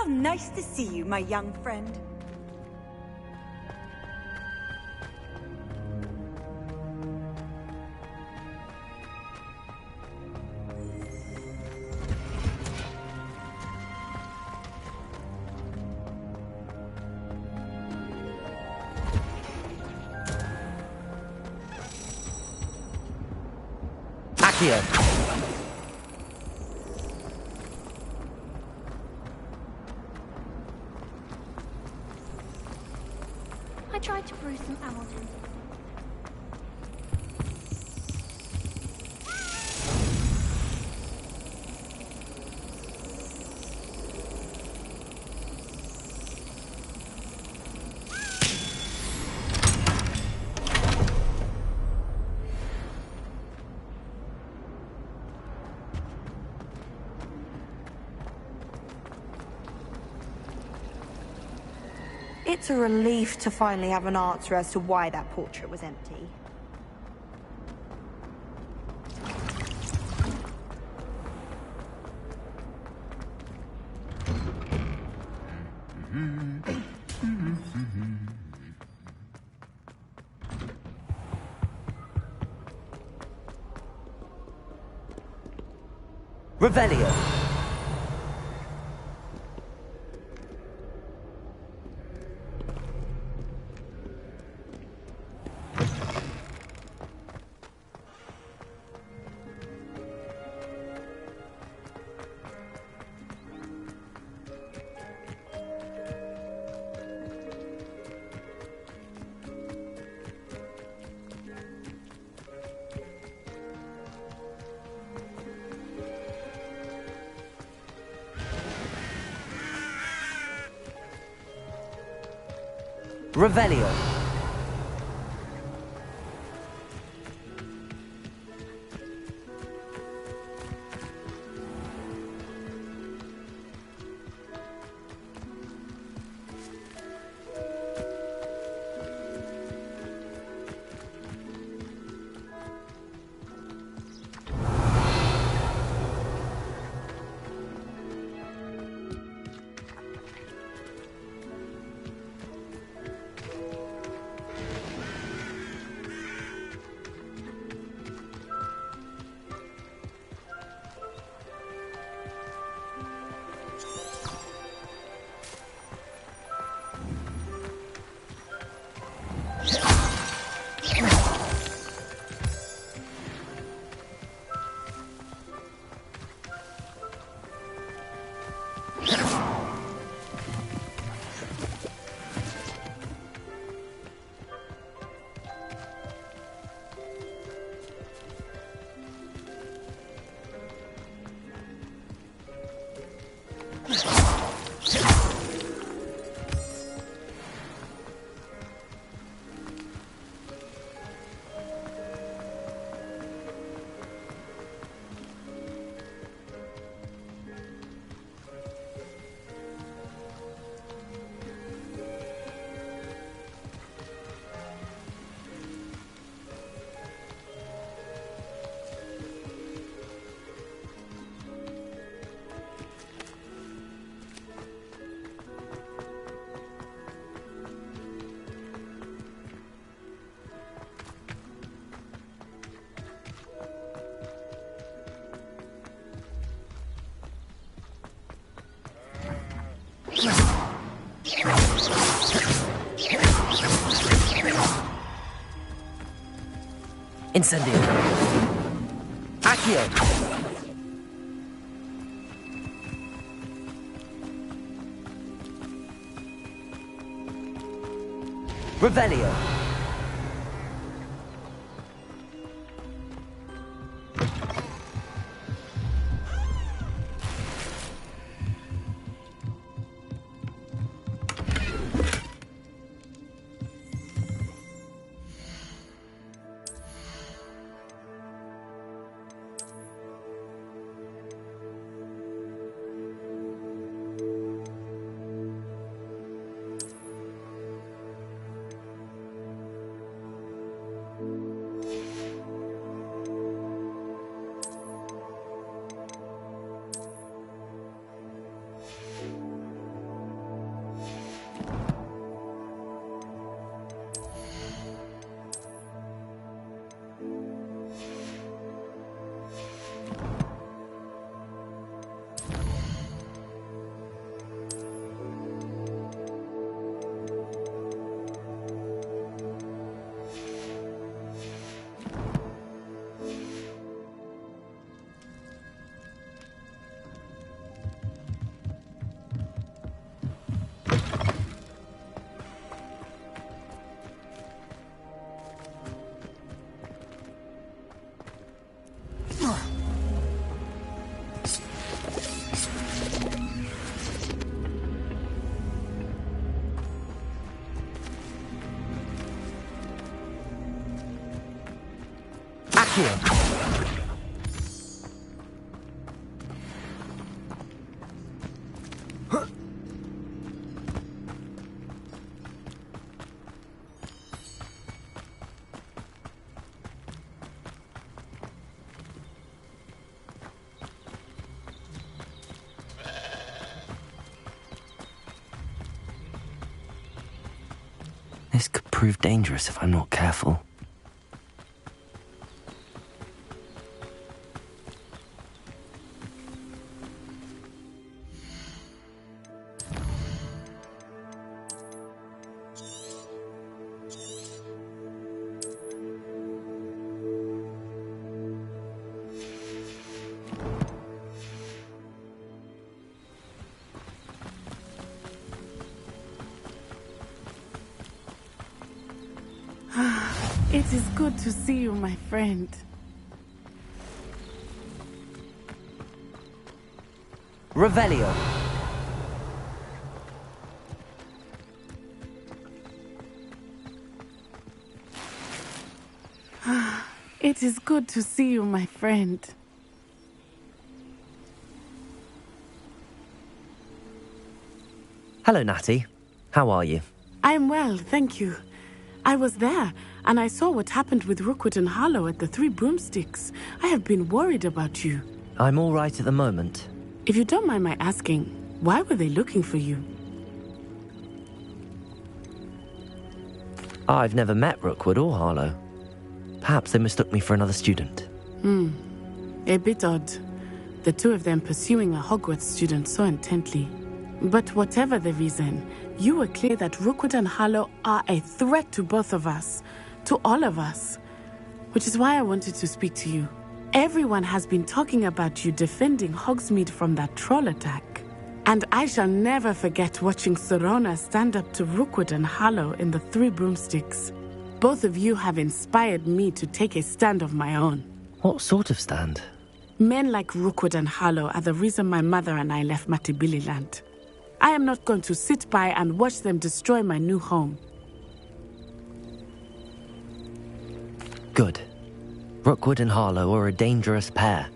S5: How nice to see you, my young friend.
S20: I tried to brew some Hamilton.
S7: It's a relief to finally have an answer as to why that portrait was empty.
S1: Revelio. Revelio. Incendio. Accio. Revelio. here. This could prove dangerous if I'm not careful.
S17: It is good to see you, my friend.
S1: Revelio.
S17: It is good to see you, my friend.
S1: Hello, Natty. How are you?
S17: I'm well, thank you. I was there, and I saw what happened with Rookwood and Harlow at the Three Broomsticks. I have been worried about you.
S1: I'm all right at the moment.
S17: If you don't mind my asking, why were they looking for you?
S1: I've never met Rookwood or Harlow. Perhaps they mistook me for another student.
S17: A bit odd. The two of them pursuing a Hogwarts student so intently. But whatever the reason, you were clear that Rookwood and Harlow are a threat to both of us, to all of us. Which is why I wanted to speak to you. Everyone has been talking about you defending Hogsmeade from that troll attack. And I shall never forget watching Sorona stand up to Rookwood and Harlow in the Three Broomsticks. Both of you have inspired me to take a stand of my own.
S1: What sort of stand?
S17: Men like Rookwood and Harlow are the reason my mother and I left Matabeleland. I am not going to sit by and watch them destroy my new home.
S1: Good. Rookwood and Harlow are a dangerous pair.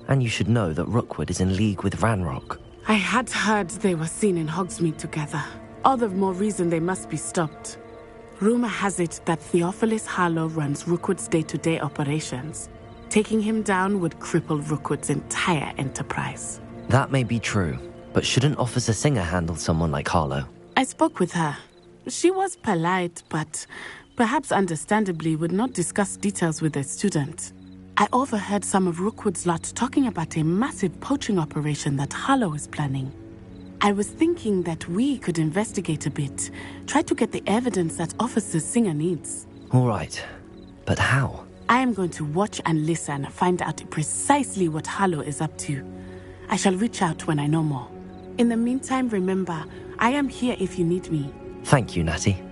S1: And you should know that Rookwood is in league with Ranrock.
S17: I had heard they were seen in Hogsmeade together. All the more reason they must be stopped. Rumor has it that Theophilus Harlow runs Rookwood's day-to-day operations. Taking him down would cripple Rookwood's entire enterprise.
S1: That may be true. But shouldn't Officer Singer handle someone like Harlow?
S17: I spoke with her. She was polite, but perhaps understandably would not discuss details with a student. I overheard some of Rookwood's lot talking about a massive poaching operation that Harlow is planning. I was thinking that we could investigate a bit, try to get the evidence that Officer Singer needs.
S1: All right. But how?
S17: I am going to watch and listen, find out precisely what Harlow is up to. I shall reach out when I know more. In the meantime, remember, I am here if you need me.
S1: Thank you, Natty.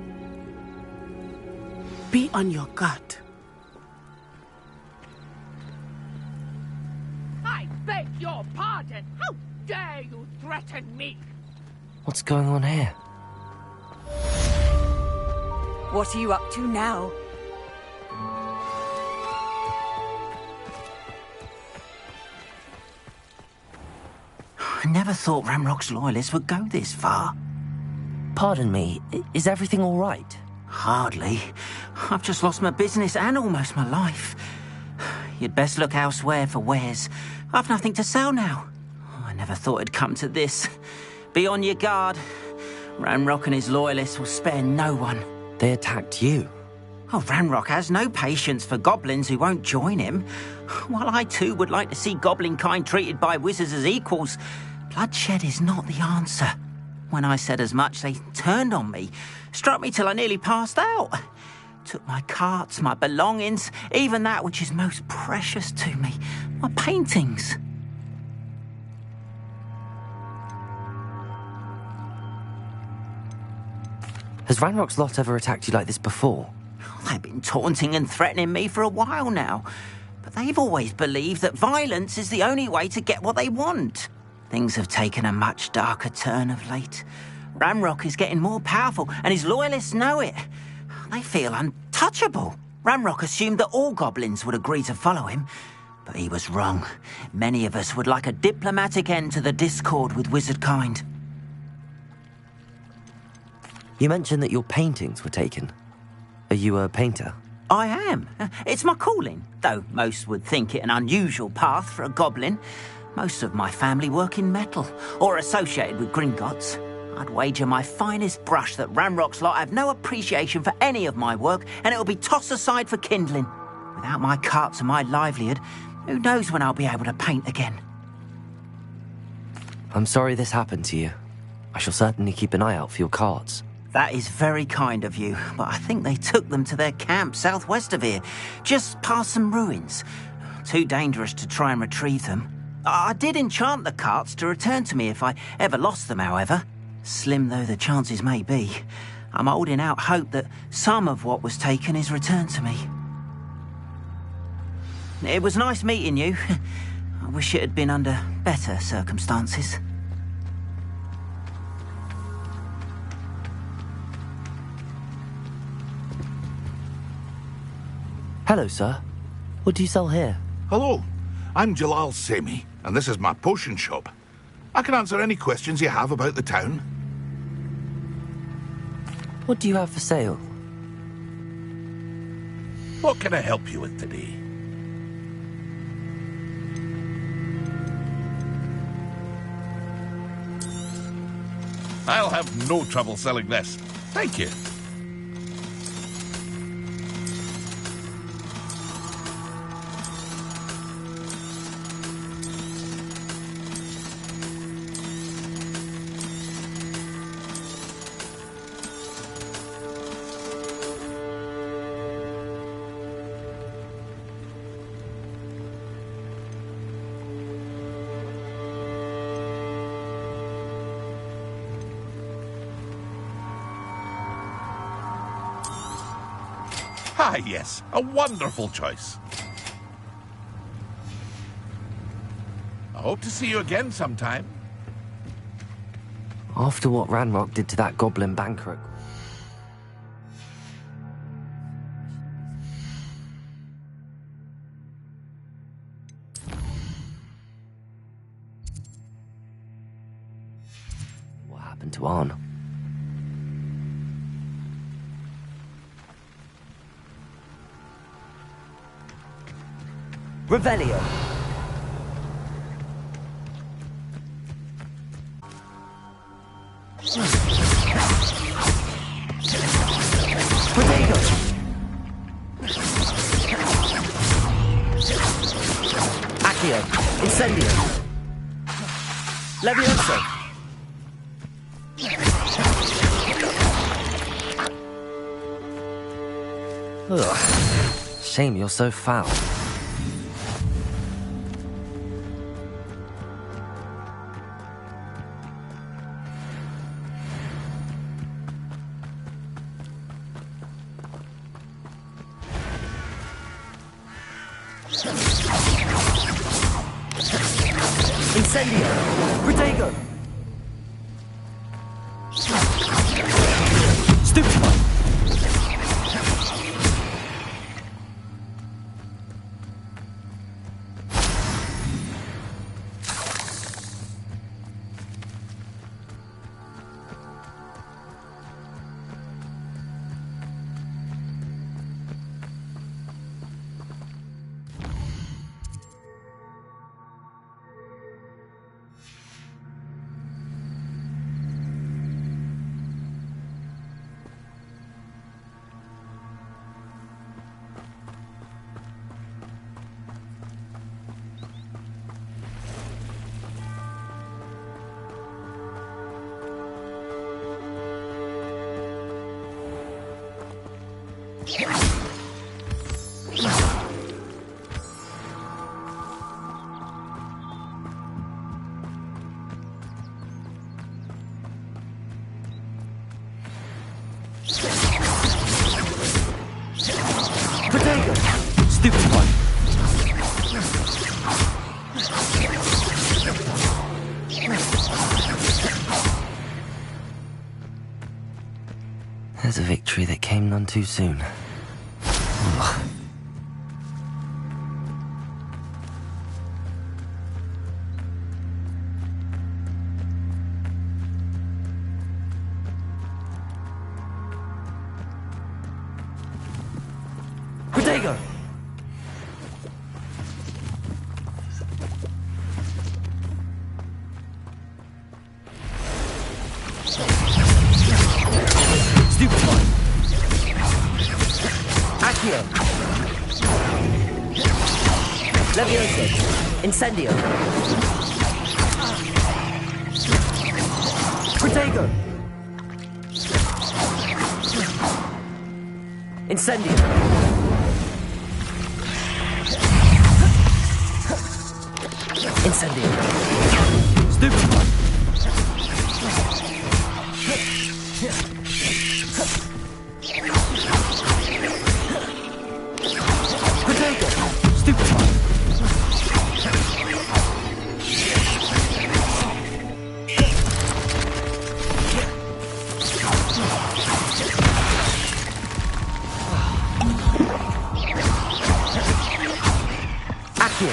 S17: Be on your guard.
S12: I beg your pardon. How dare you threaten me?
S1: What's going on here?
S5: What are you up to now?
S10: I never thought Ranrock's loyalists would go this far.
S1: Pardon me, is everything all right?
S10: Hardly. I've just lost my business and almost my life. You'd best look elsewhere for wares. I've nothing to sell now. I never thought it'd come to this. Be on your guard. Ranrock and his loyalists will spare no one.
S1: They attacked you.
S10: Oh, Ranrock has no patience for goblins who won't join him. While I too would like to see goblin kind treated by wizards as equals, bloodshed is not the answer. When I said as much, they turned on me, struck me till I nearly passed out. Took my carts, my belongings, even that which is most precious to me, my paintings.
S1: Has Ranrock's lot ever attacked you like this before?
S10: They've been taunting and threatening me for a while now, but they've always believed that violence is the only way to get what they want. Things have taken a much darker turn of late. Ranrock is getting more powerful, and his loyalists know it. They feel untouchable.
S13: Ranrock assumed that all goblins would agree to follow him, but he was wrong. Many of us would like a diplomatic end to the discord with wizard kind.
S1: You mentioned that your paintings were taken. Are you a painter?
S13: I am. It's my calling, though most would think it an unusual path for a goblin. Most of my family work in metal, or associated with Gringotts. I'd wager my finest brush that Ranrock's lot have no appreciation for any of my work, and it'll be tossed aside for kindling. Without my carts and my livelihood, who knows when I'll be able to paint again.
S1: I'm sorry this happened to you. I shall certainly keep an eye out for your carts.
S13: That is very kind of you, but I think they took them to their camp southwest of here, just past some ruins. Too dangerous to try and retrieve them. I did enchant the carts to return to me if I ever lost them, however. Slim though the chances may be, I'm holding out hope that some of what was taken is returned to me. It was nice meeting you. I wish it had been under better circumstances.
S1: Hello, sir. What do you sell here?
S15: Hello, I'm Jalal Semi, and this is my potion shop. I can answer any questions you have about the town.
S1: What do you have for sale?
S15: What can I help you with today? I'll have no trouble selling this. Thank you. Ah, yes, a wonderful choice. I hope to see you again sometime.
S1: After what Ranrock did to that goblin banker... What happened to Arn? Revelio. Protego. Accio. Incendio. Levioso. Ugh. Shame you're so foul. Incendio! Protego! Stupefy! Protego! Stupefy! There's a victory that came none too soon. Protego! Stupefy! Accio! Levioso! Incendio! Protego! Incendio! Incendio! Stupefy! Protego! Stupefy! Accio!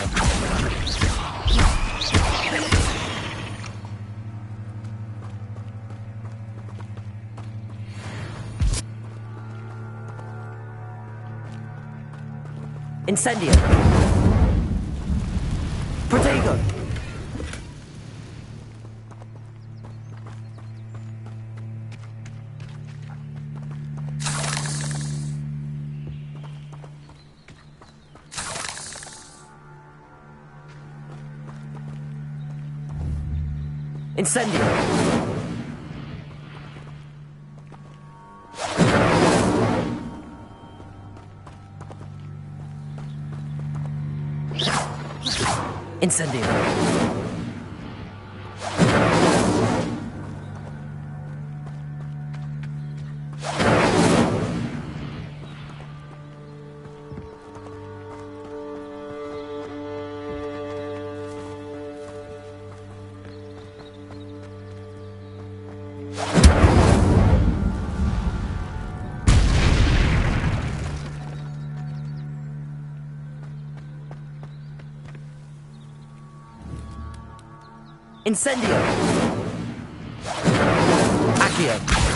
S1: Incendio! Protego! Incendio! Incendio! Incendio! Accio!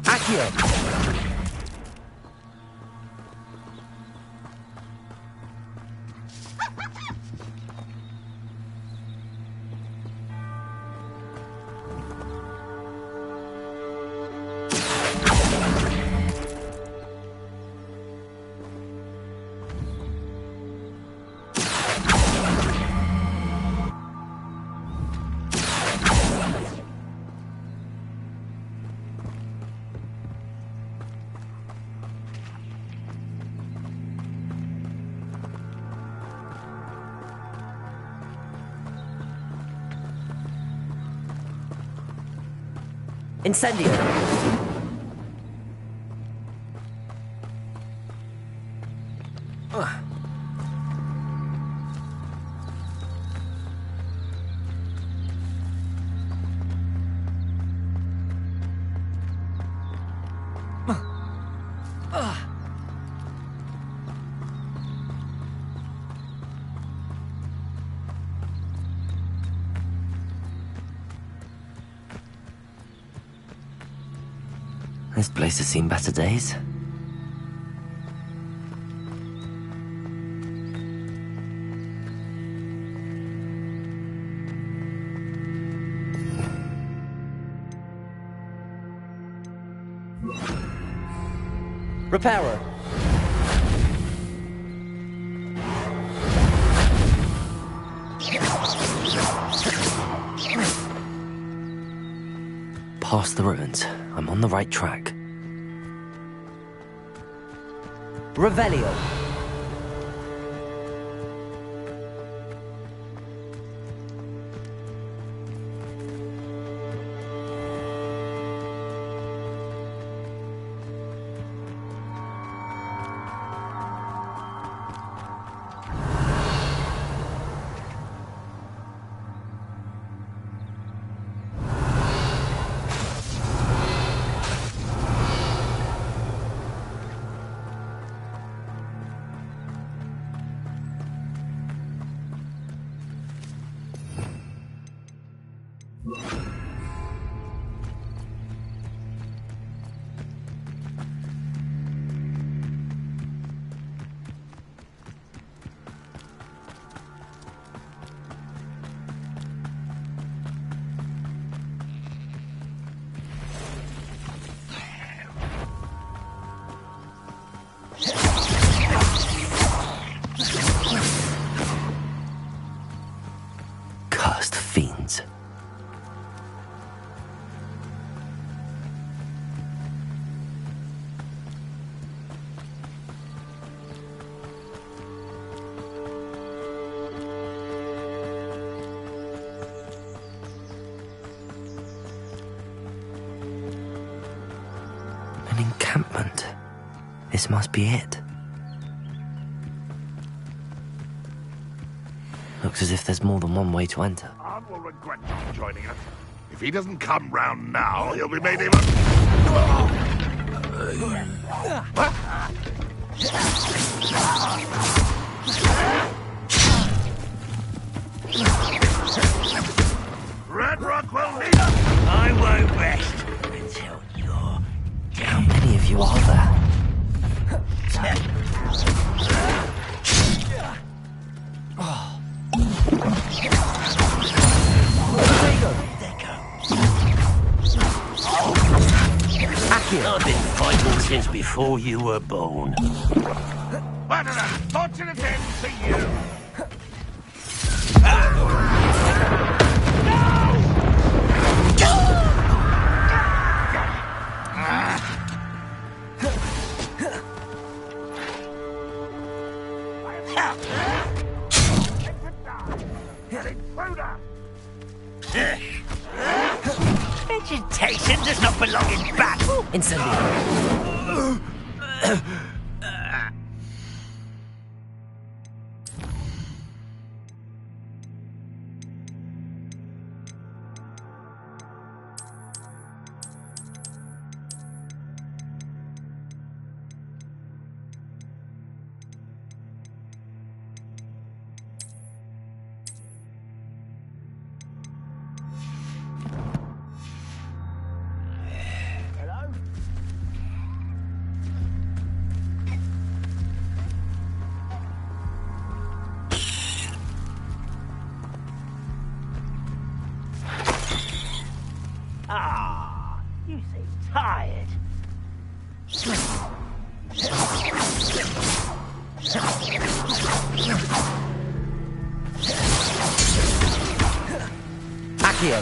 S1: Accio! Incendio! This place has seen better days. Repairer! Past the ruins. I I'm on the right track. Revelio. Cursed fiends. An encampment. This must be it. Looks as if there's more than one way to enter.
S15: Arn will regret not joining us. If he doesn't come round now, he'll be made even... Red Rock will lead us!
S10: I won't rest until you're
S1: How many of you are there?
S10: I've been fighting since before you were born.
S15: What an unfortunate end to you!
S10: Vegetation does not belong in battle.
S1: Incendio.
S10: Ah, you seem tired.
S1: Accio.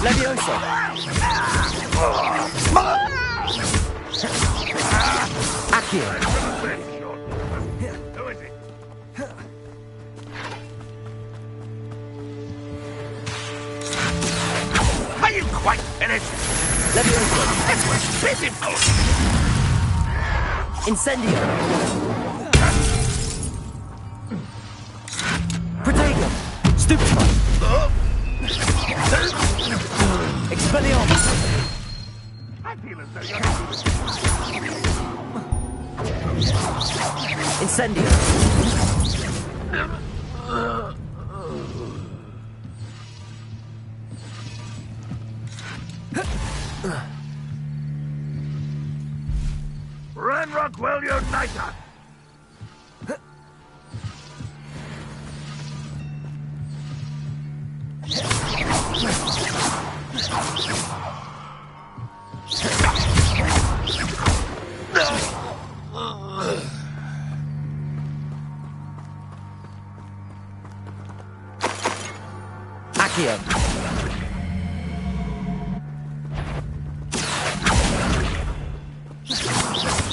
S1: Levioso. Accio.
S15: Who is it? Are you quite finished?
S1: Levioso.
S15: This was pitiful!
S1: Incendio. Protego. Stupefy. Expelliarmus.
S15: I feel as though you're...
S1: Incendio.
S15: Red Rock will unite us!
S1: Accio.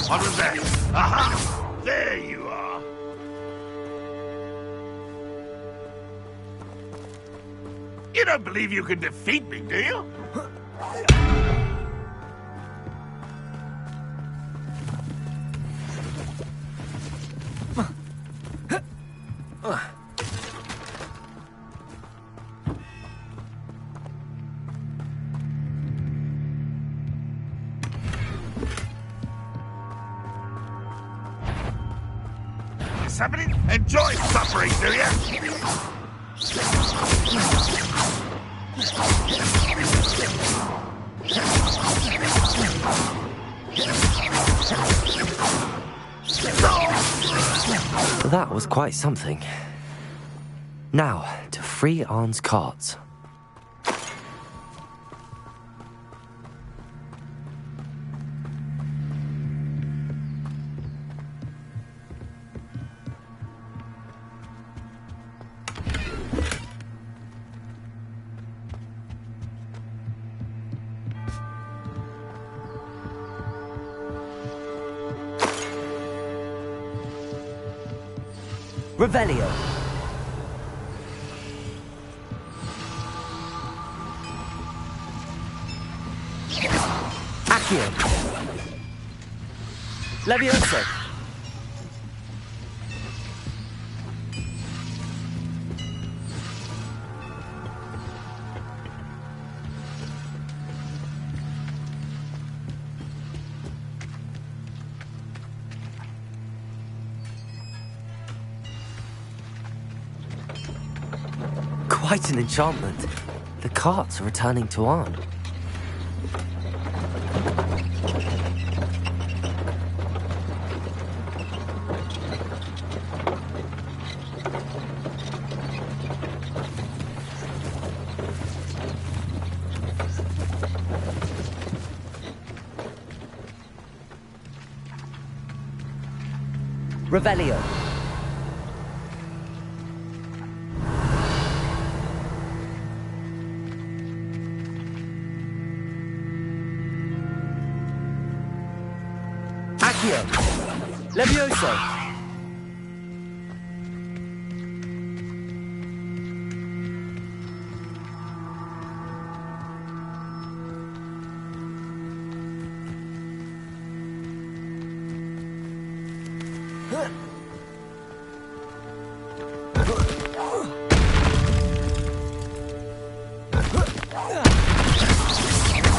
S15: What was that? Aha! There you are. You don't believe you can defeat me, do you? Somebody enjoy suffering, do you?
S1: That was quite something. Now, to free Arne's carts. Revelio. Accio. Levioso. Quite an enchantment. The carts are returning to Arne. Revelio. Accio. Levioso.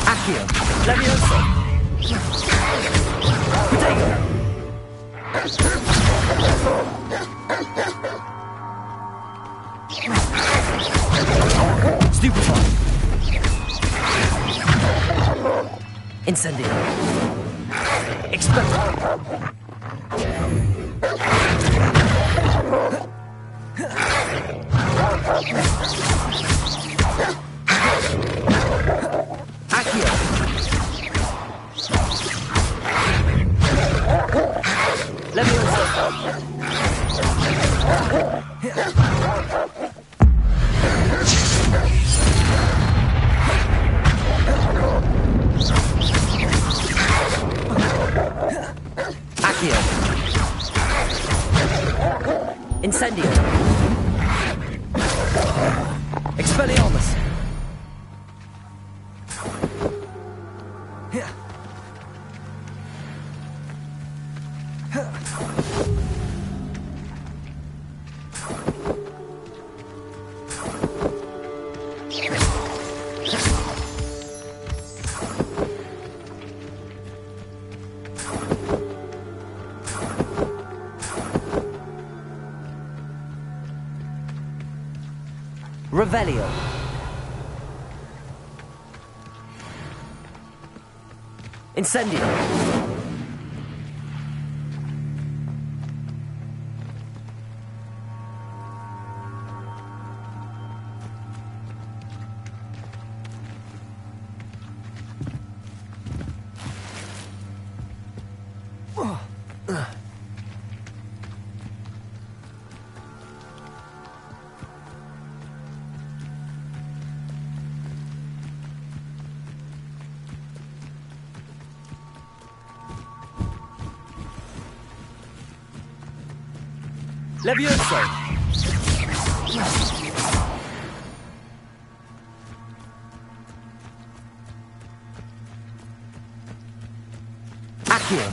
S1: Accio. Levioso. Stupefy. Incendio. Expecto. Accio. Levioso. Accio. Incendio. Expelliarmus. Revelio. Incendio.
S18: Levioso!
S1: Accio!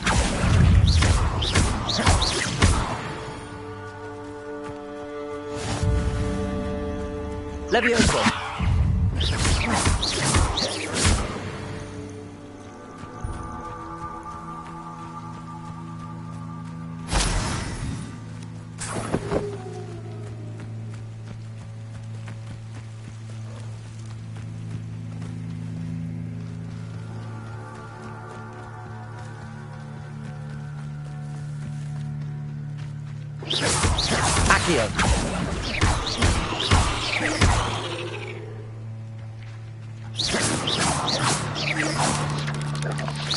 S18: Levioso!
S1: Accio!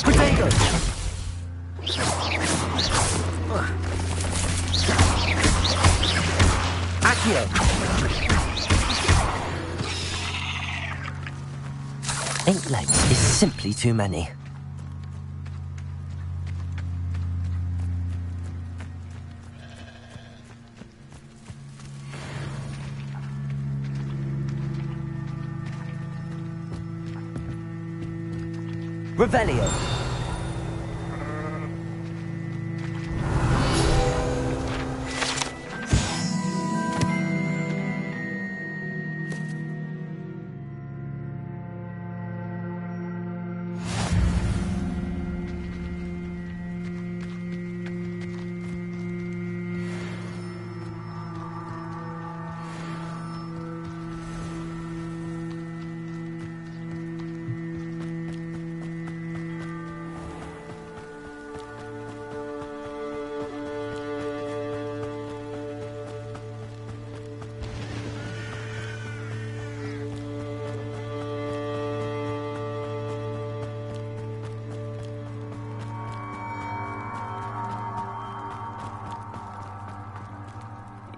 S1: Potato! Accio! 8 legs is simply too many. Revelio.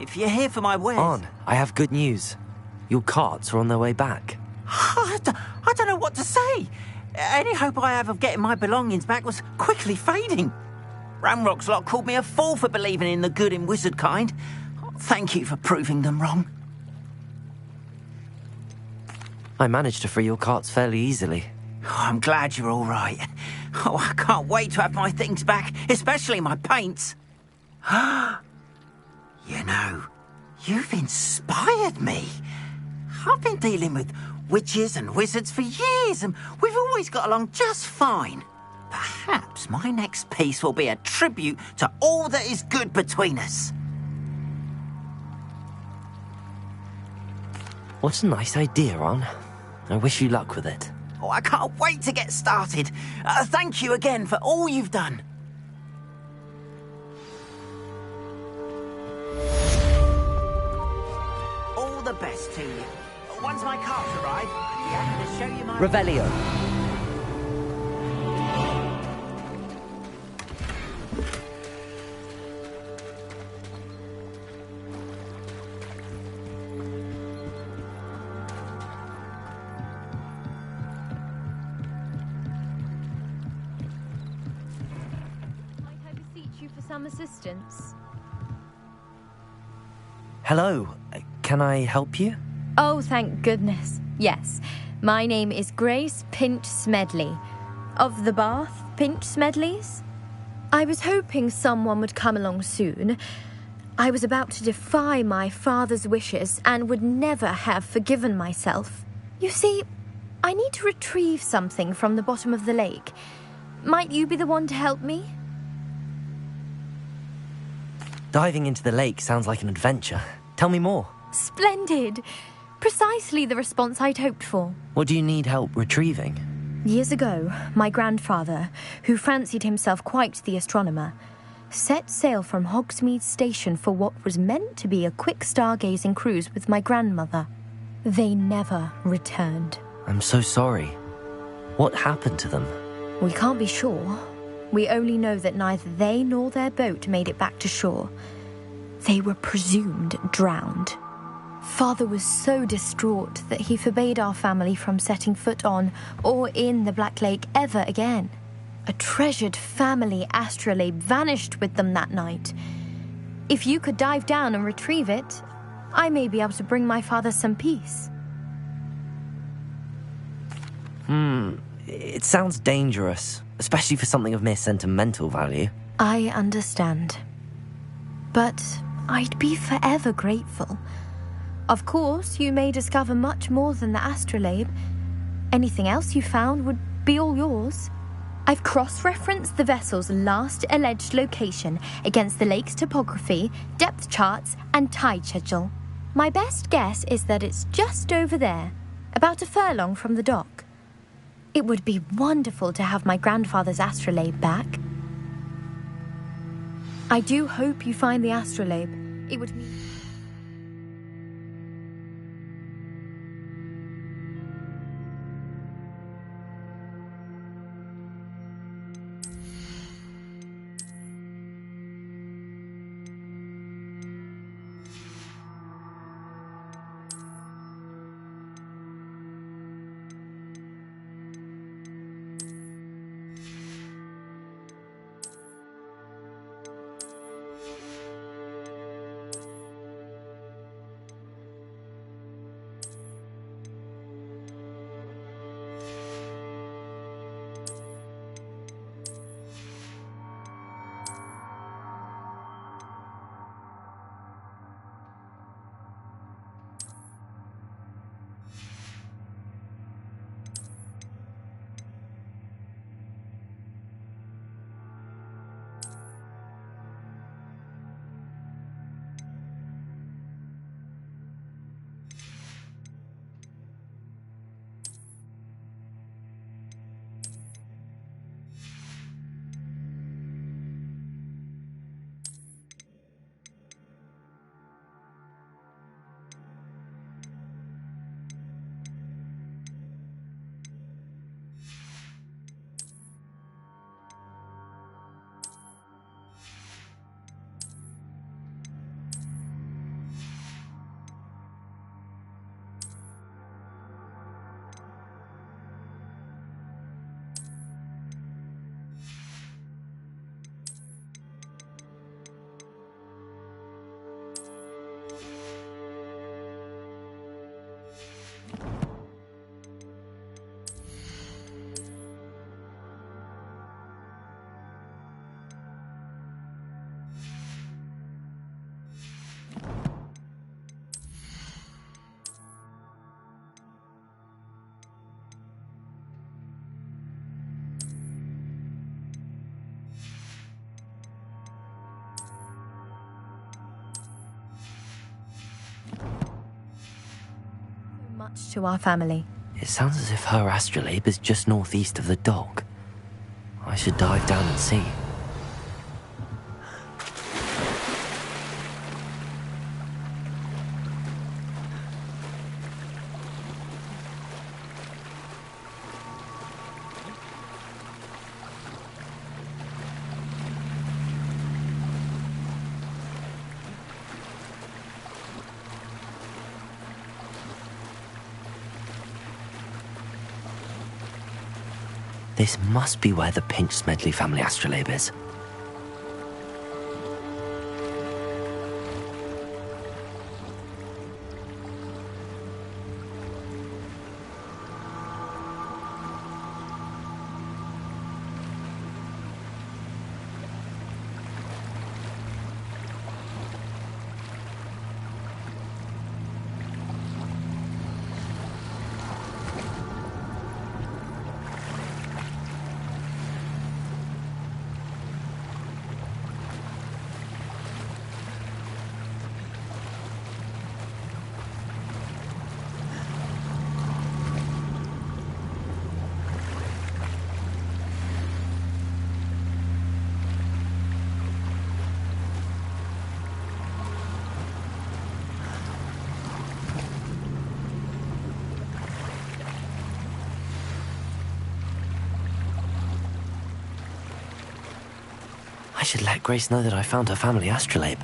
S13: If you're here for my wares...
S1: On, I have good news. Your carts are on their way back.
S13: I don't know what to say. Any hope I have of getting my belongings back was quickly fading. Ramrock's lot called me a fool for believing in the good in wizard kind. Thank you for proving them wrong.
S1: I managed to free your carts fairly easily.
S13: Oh, I'm glad you're all right. Oh, I can't wait to have my things back, especially my paints. You know, you've inspired me. I've been dealing with witches and wizards for years, and we've always got along just fine. Perhaps my next piece will be a tribute to all that is good between us.
S1: What a nice idea, Ron. I wish you luck with it.
S13: Oh, I can't wait to get started. Thank you again for all you've done. All the best to you. Once my carts arrive, I'll be happy to show you my...
S1: Revelio.
S20: Some assistance.
S1: Hello. Can I help you?
S20: Oh, thank goodness. Yes. My name is Grace Pinch Smedley. Of the Bath Pinch Smedleys. I was hoping someone would come along soon. I was about to defy my father's wishes and would never have forgiven myself. You see, I need to retrieve something from the bottom of the lake. Might you be the one to help me?
S1: Diving into the lake sounds like an adventure. Tell me more.
S20: Splendid. Precisely the response I'd hoped for.
S1: What do you need help retrieving?
S20: Years ago, my grandfather, who fancied himself quite the astronomer, set sail from Hogsmeade Station for what was meant to be a quick stargazing cruise with my grandmother. They never returned.
S1: I'm so sorry. What happened to them?
S20: We can't be sure. We only know that neither they nor their boat made it back to shore. They were presumed drowned. Father was so distraught that he forbade our family from setting foot on or in the Black Lake ever again. A treasured family astrolabe vanished with them that night. If you could dive down and retrieve it, I may be able to bring my father some peace.
S1: It sounds dangerous, especially for something of mere sentimental value.
S20: I understand. But I'd be forever grateful. Of course, you may discover much more than the astrolabe. Anything else you found would be all yours. I've cross-referenced the vessel's last alleged location against the lake's topography, depth charts, and tide schedule. My best guess is that it's just over there, about a furlong from the dock. It would be wonderful to have my grandfather's astrolabe back. I do hope you find the astrolabe. It would mean... much to our family.
S1: It sounds as if her astrolabe is just northeast of the dock. I should dive down and see. This must be where the Pinch-Smedley family astrolabe is. should let Grace know that I found her family astrolabe.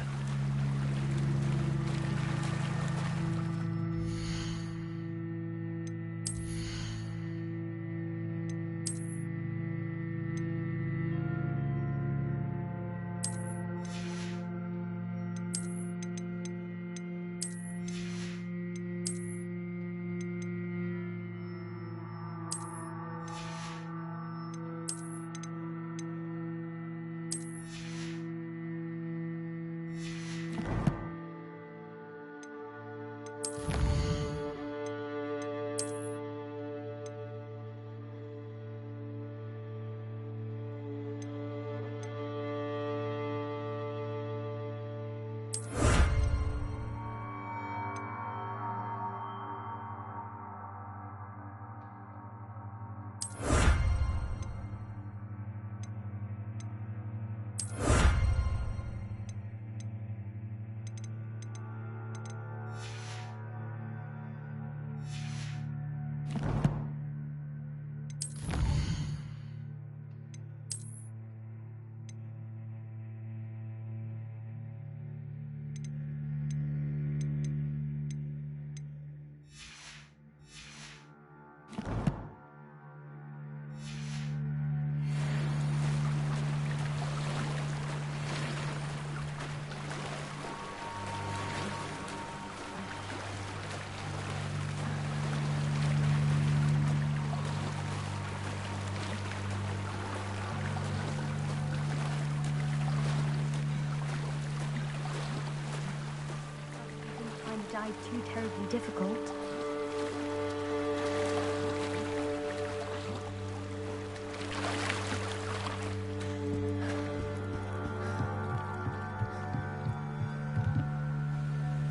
S20: Too terribly difficult.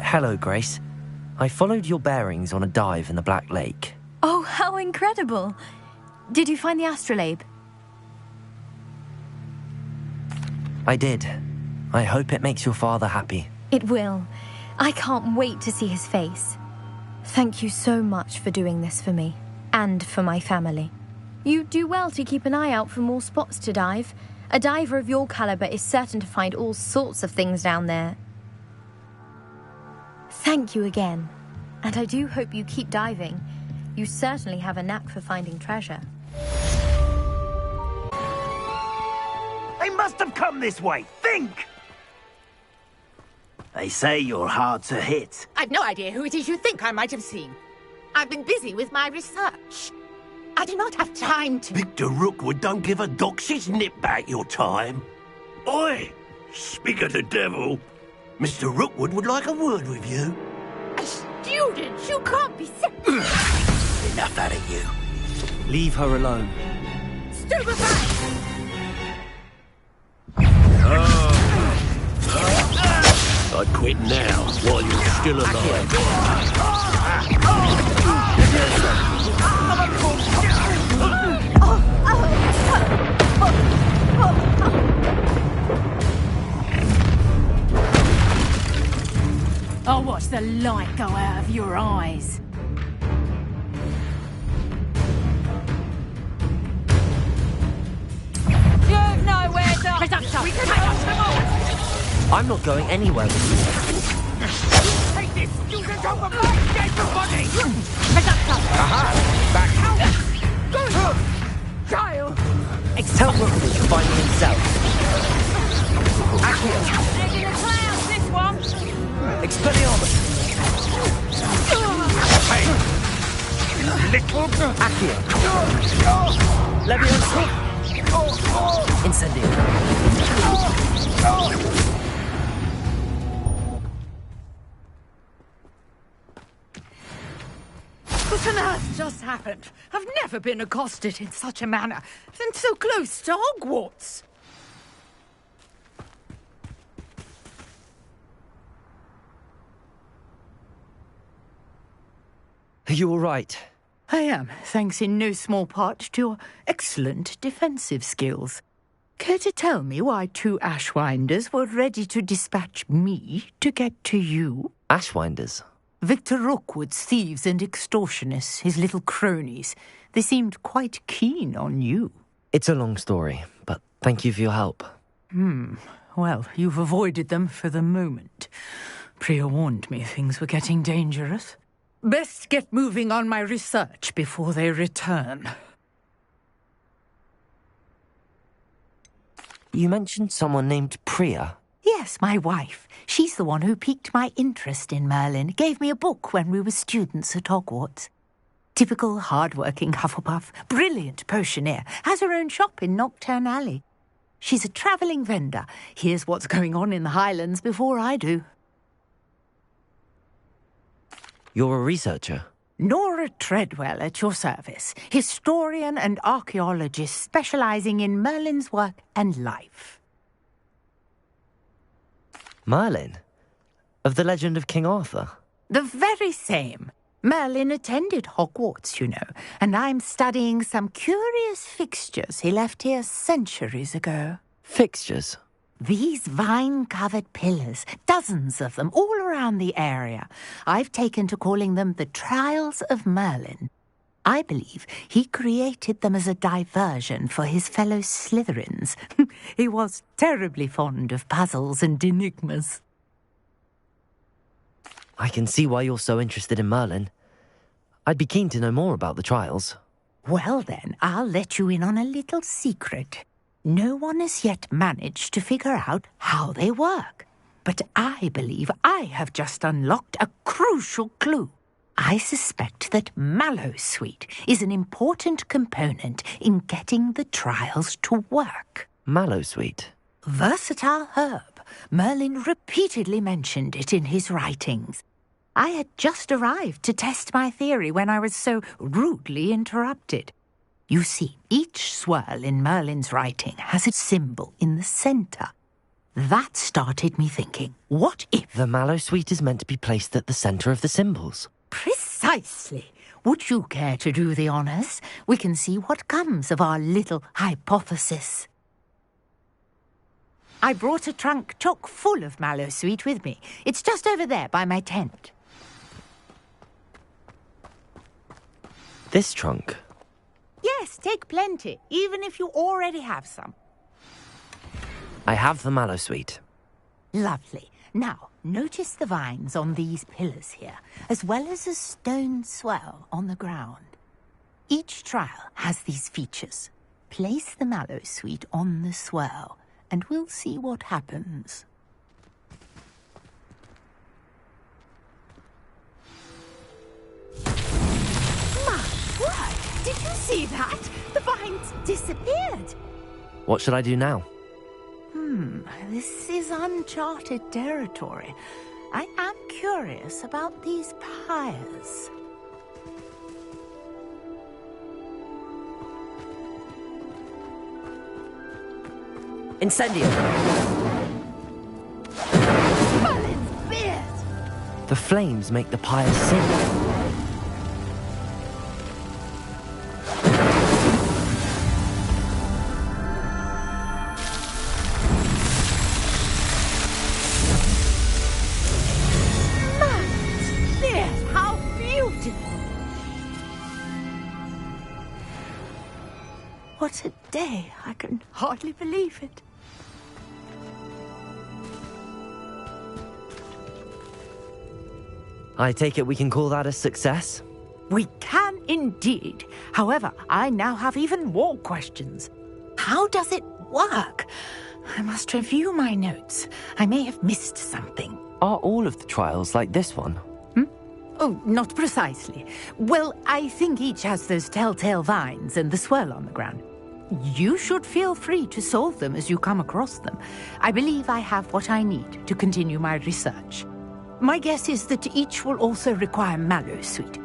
S1: Hello, Grace. I followed your bearings on a dive in the Black Lake.
S20: Oh, how incredible! Did you find the astrolabe?
S1: I did. I hope it makes your father happy.
S20: It will. I can't wait to see his face. Thank you so much for doing this for me, and for my family. You do well to keep an eye out for more spots to dive. A diver of your caliber is certain to find all sorts of things down there. Thank you again, and I do hope you keep diving. You certainly have a knack for finding treasure.
S9: They must have come this way. Think! They say you're hard to hit.
S12: I've no idea who it is you think I might have seen. I've been busy with my research. I do not have time to...
S9: Victor Rookwood don't give a doxy's nip back your time. Oi! Speak of the devil. Mr. Rookwood would like a word with you.
S12: A student? You can't be
S9: Enough out of you.
S1: Leave her alone.
S12: Stupefy!
S9: I'd quit now, while you're still alive.
S12: I'll watch the light go out of your eyes. You've nowhere to... We can help them all!
S1: I'm not going anywhere with you.
S12: Take this student over my dead body!
S1: Aha! Back out!
S12: Child!
S1: Tell Rookwood to find me himself. Accio!
S12: They're in the clouds, this one!
S1: Expelliarmus!
S9: Hey! Little...
S1: Accio! Leviosa! Incendio!
S12: What on earth just happened? I've never been accosted in such a manner, and so close to Hogwarts.
S1: Are you all right?
S14: I am, thanks in no small part to your excellent defensive skills. Care to tell me why 2 Ashwinders were ready to dispatch me to get to you?
S1: Ashwinders?
S14: Victor Rookwood's thieves and extortionists, his little cronies. They seemed quite keen on you.
S1: It's a long story, but thank you for your help.
S14: Well, you've avoided them for the moment. Priya warned me things were getting dangerous. Best get moving on my research before they return.
S1: You mentioned someone named Priya.
S14: Yes, my wife. She's the one who piqued my interest in Merlin. Gave me a book when we were students at Hogwarts. Typical hard-working Hufflepuff, brilliant potioneer, has her own shop in Nocturne Alley. She's a travelling vendor. Hears what's going on in the Highlands before I do.
S1: You're a researcher?
S14: Nora Treadwell at your service, historian and archaeologist specialising in Merlin's work and life.
S1: Merlin? Of the legend of King Arthur?
S14: The very same. Merlin attended Hogwarts, you know, and I'm studying some curious fixtures he left here centuries ago.
S1: Fixtures?
S14: These vine-covered pillars, dozens of them, all around the area. I've taken to calling them the Trials of Merlin. I believe he created them as a diversion for his fellow Slytherins. He was terribly fond of puzzles and enigmas.
S1: I can see why you're so interested in Merlin. I'd be keen to know more about the trials.
S14: Well then, I'll let you in on a little secret. No one has yet managed to figure out how they work. But I believe I have just unlocked a crucial clue. I suspect that Mallowsweet is an important component in getting the trials to work.
S1: Mallowsweet?
S14: Versatile herb. Merlin repeatedly mentioned it in his writings. I had just arrived to test my theory when I was so rudely interrupted. You see, each swirl in Merlin's writing has a symbol in the centre. That started me thinking, what if...
S1: The Mallowsweet is meant to be placed at the centre of the symbols.
S14: Precisely. Would you care to do the honours? We can see what comes of our little hypothesis. I brought a trunk chock full of Mallowsweet with me. It's just over there by my tent.
S1: This trunk?
S14: Yes, take plenty, even if you already have some.
S1: I have the Mallowsweet.
S14: Lovely. Now, notice the vines on these pillars here, as well as a stone swell on the ground. Each trial has these features. Place the Mallowsweet on the swell, and we'll see what happens. My word! Did you see that? The vines disappeared.
S1: What should I do now?
S14: This is uncharted territory. I am curious about these pyres.
S1: Incendio!
S14: Merlin's beard!
S1: The flames make the pyres sing.
S14: What a day! I can hardly believe it.
S1: I take it we can call that a success?
S14: We can indeed. However, I now have even more questions. How does it work? I must review my notes. I may have missed something.
S1: Are all of the trials like this one?
S14: Oh, not precisely. Well, I think each has those telltale vines and the swirl on the ground. You should feel free to solve them as you come across them. I believe I have what I need to continue my research. My guess is that each will also require Mallowsweet,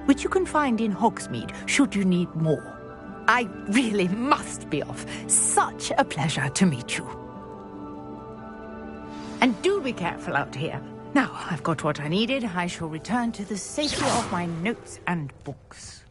S14: which you can find in Hogsmeade should you need more. I really must be off. Such a pleasure to meet you. And do be careful out here. Now, I've got what I needed. I shall return to the safety of my notes and books.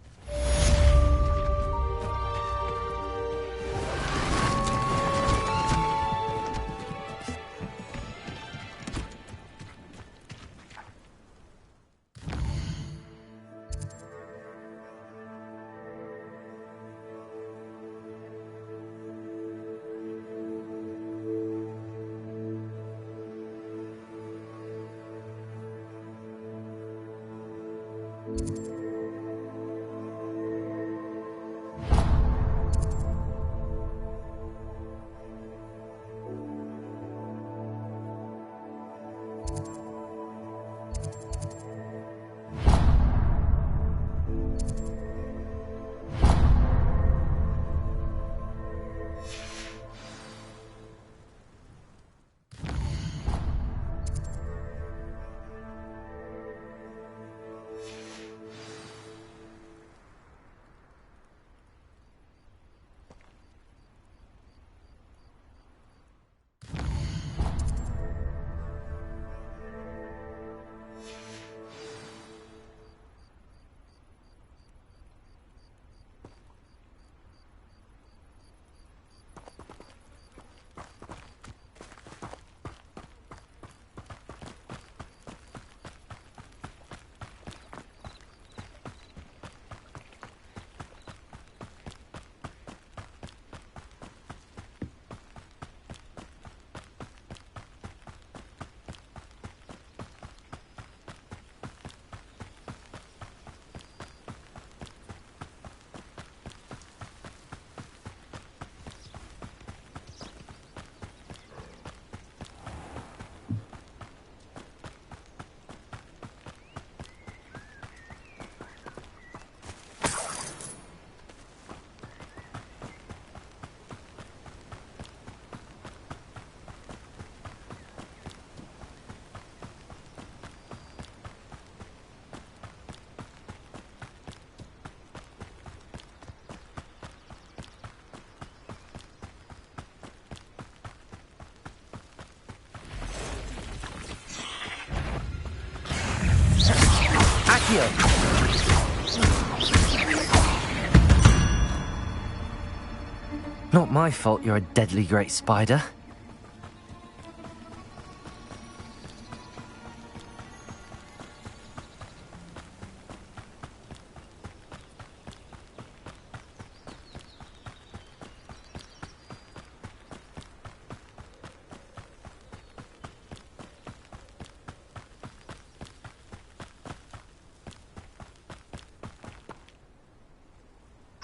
S1: Not my fault you're a deadly great spider.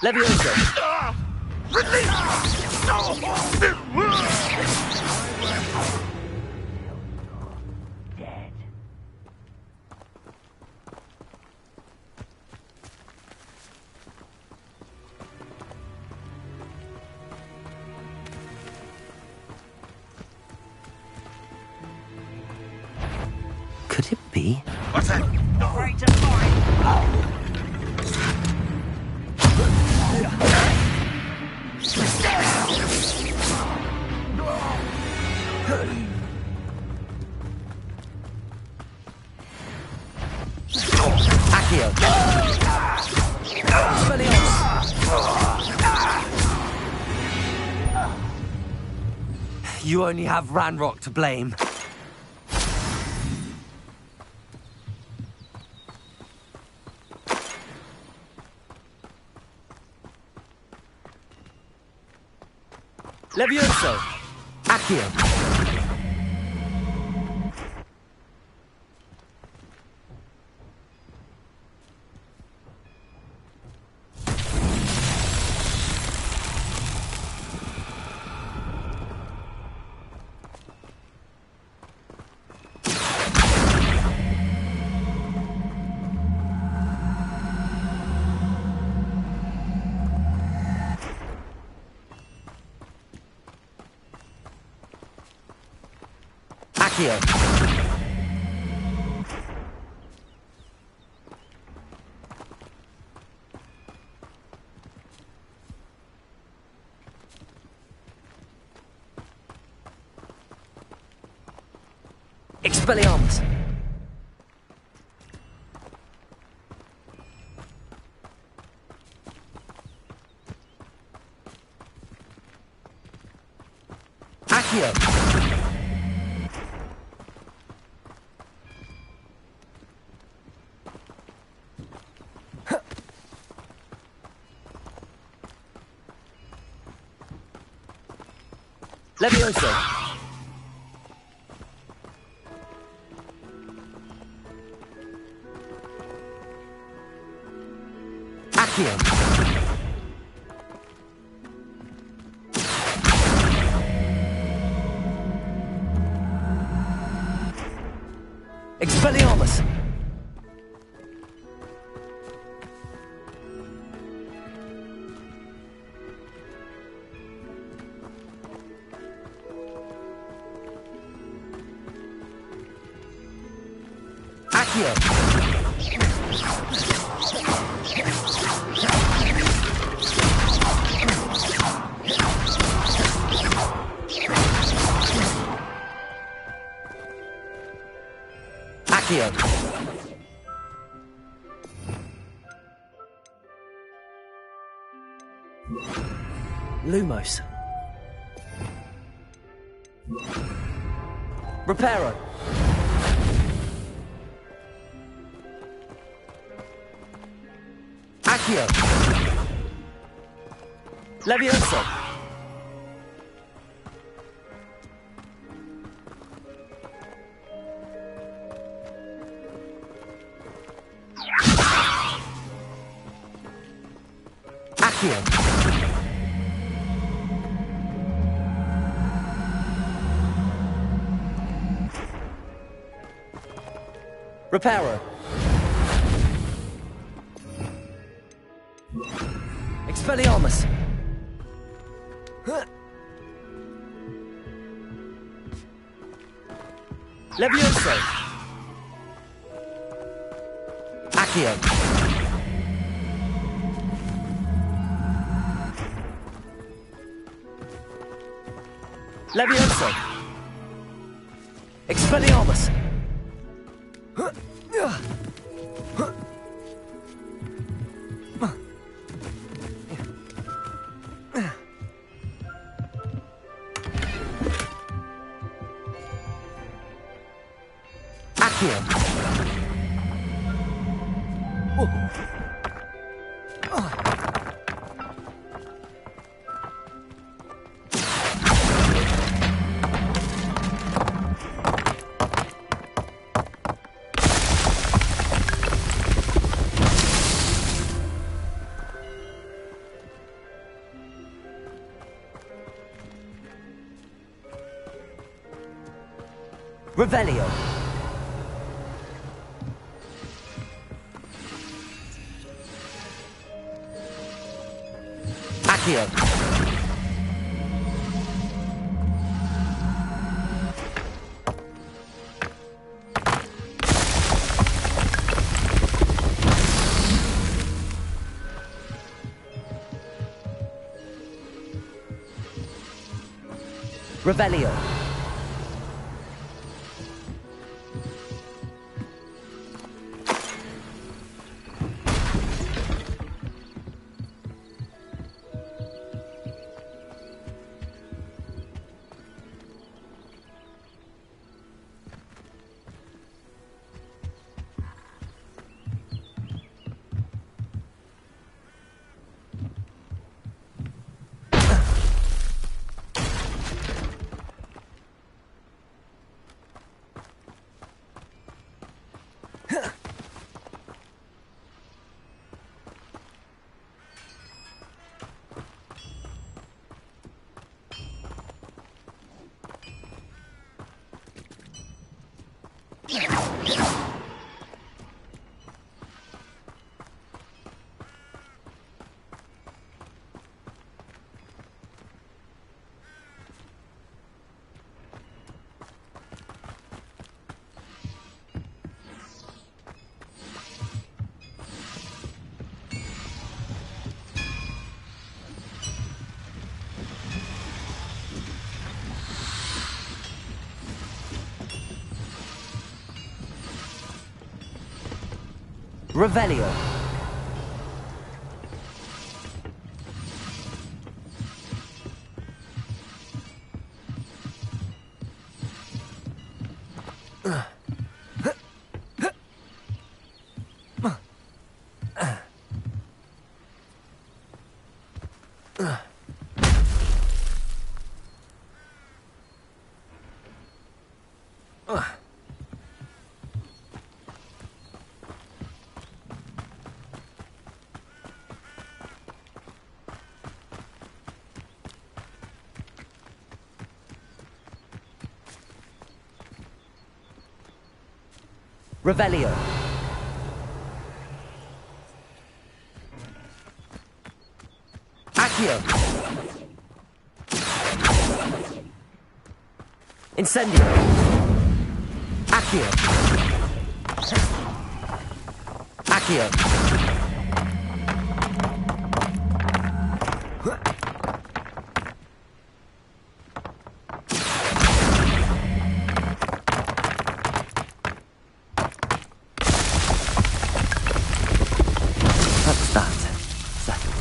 S8: Levioso!
S1: Could it be?
S9: What's that?
S10: Not ready to fight.
S1: You only have Ranrock to blame.
S8: Levioso!
S1: Accio! Accio! Expelliarmus! Accio!
S8: Levioso!
S1: Accio. Expelliarmus! Accio! Accio! Lumos. Reparo. Accio. Levioso. Accio. Reparo. Expelliarmus. Levioso. Accio. Levioso. Expelliarmus. Accio. Revelio. Accio. Revelio. Revelio. Revelio. Accio. Incendio. Accio. Accio. That's that. Settled.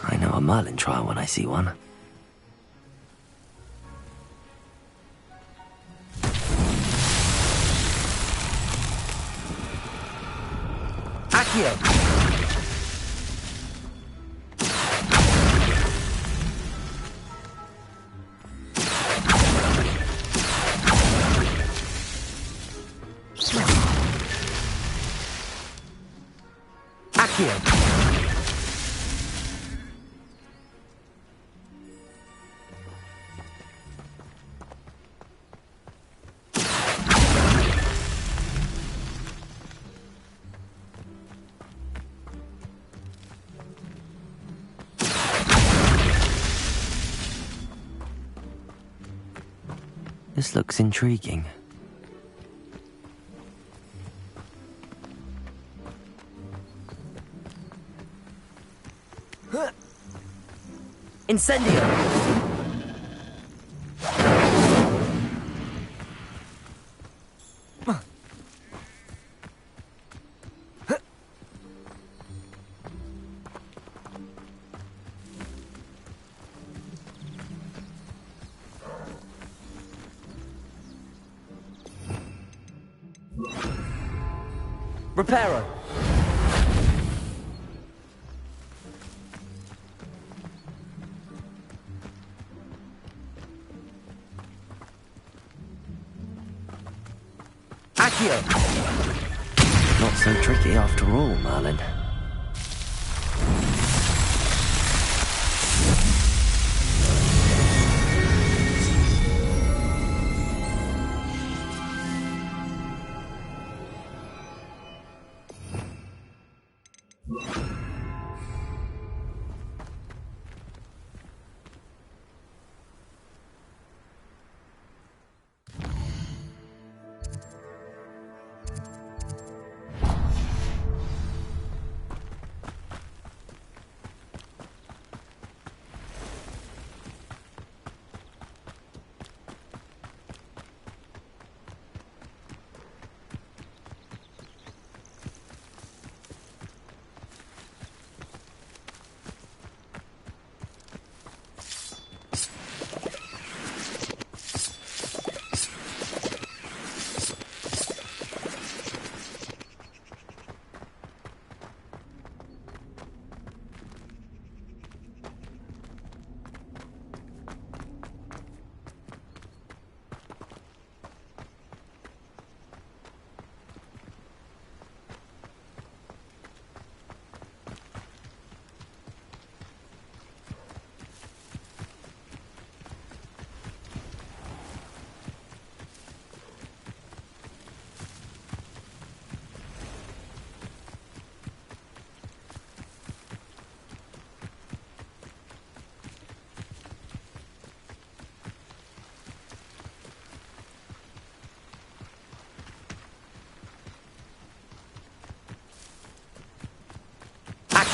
S1: I know a Merlin trial when I see one. Accio! Accio! This looks intriguing. Incendio! Reparo. Accio. Not so tricky after all, Merlin.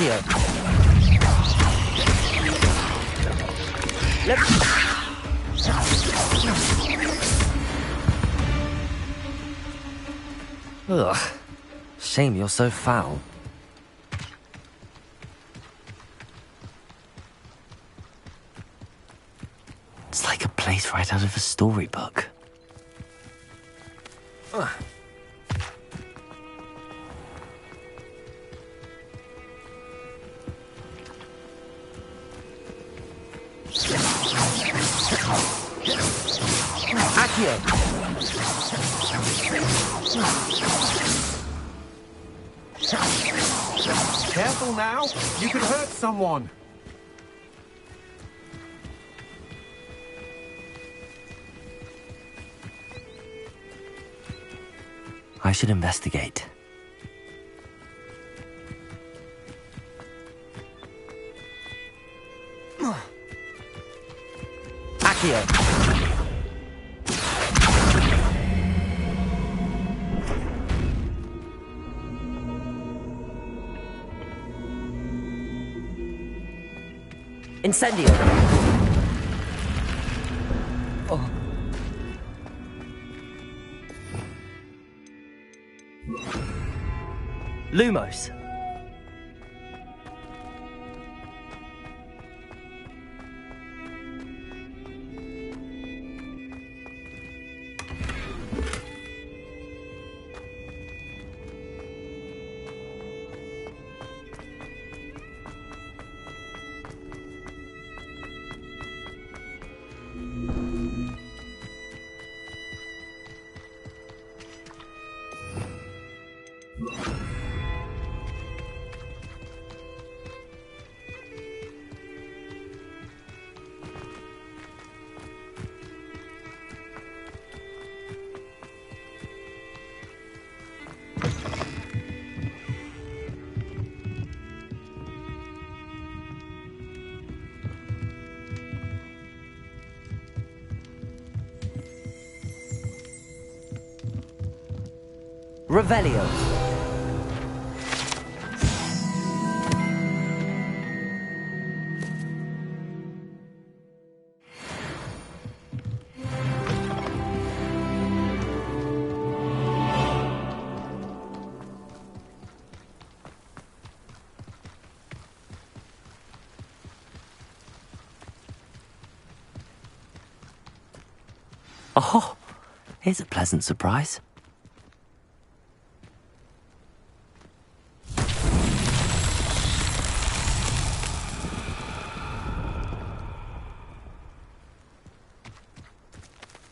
S1: Accio. Ugh. Shame you're so foul. It's like a place right out of a storybook. Accio!
S11: Careful now! You could hurt someone!
S1: I should investigate. Accio! Incendio! Oh. Lumos! Revelio. Oh, here's a pleasant surprise.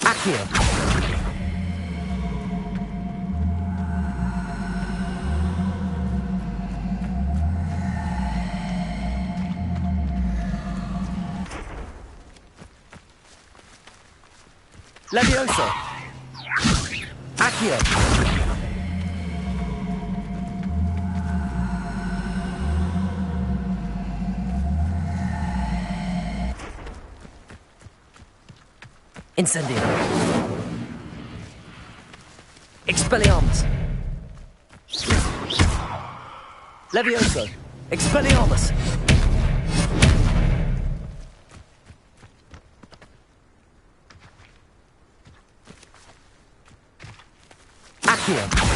S1: Accio. Levioso. Accio. Incendio. Expelliarmus. Levioso. Expelliarmus. Accio.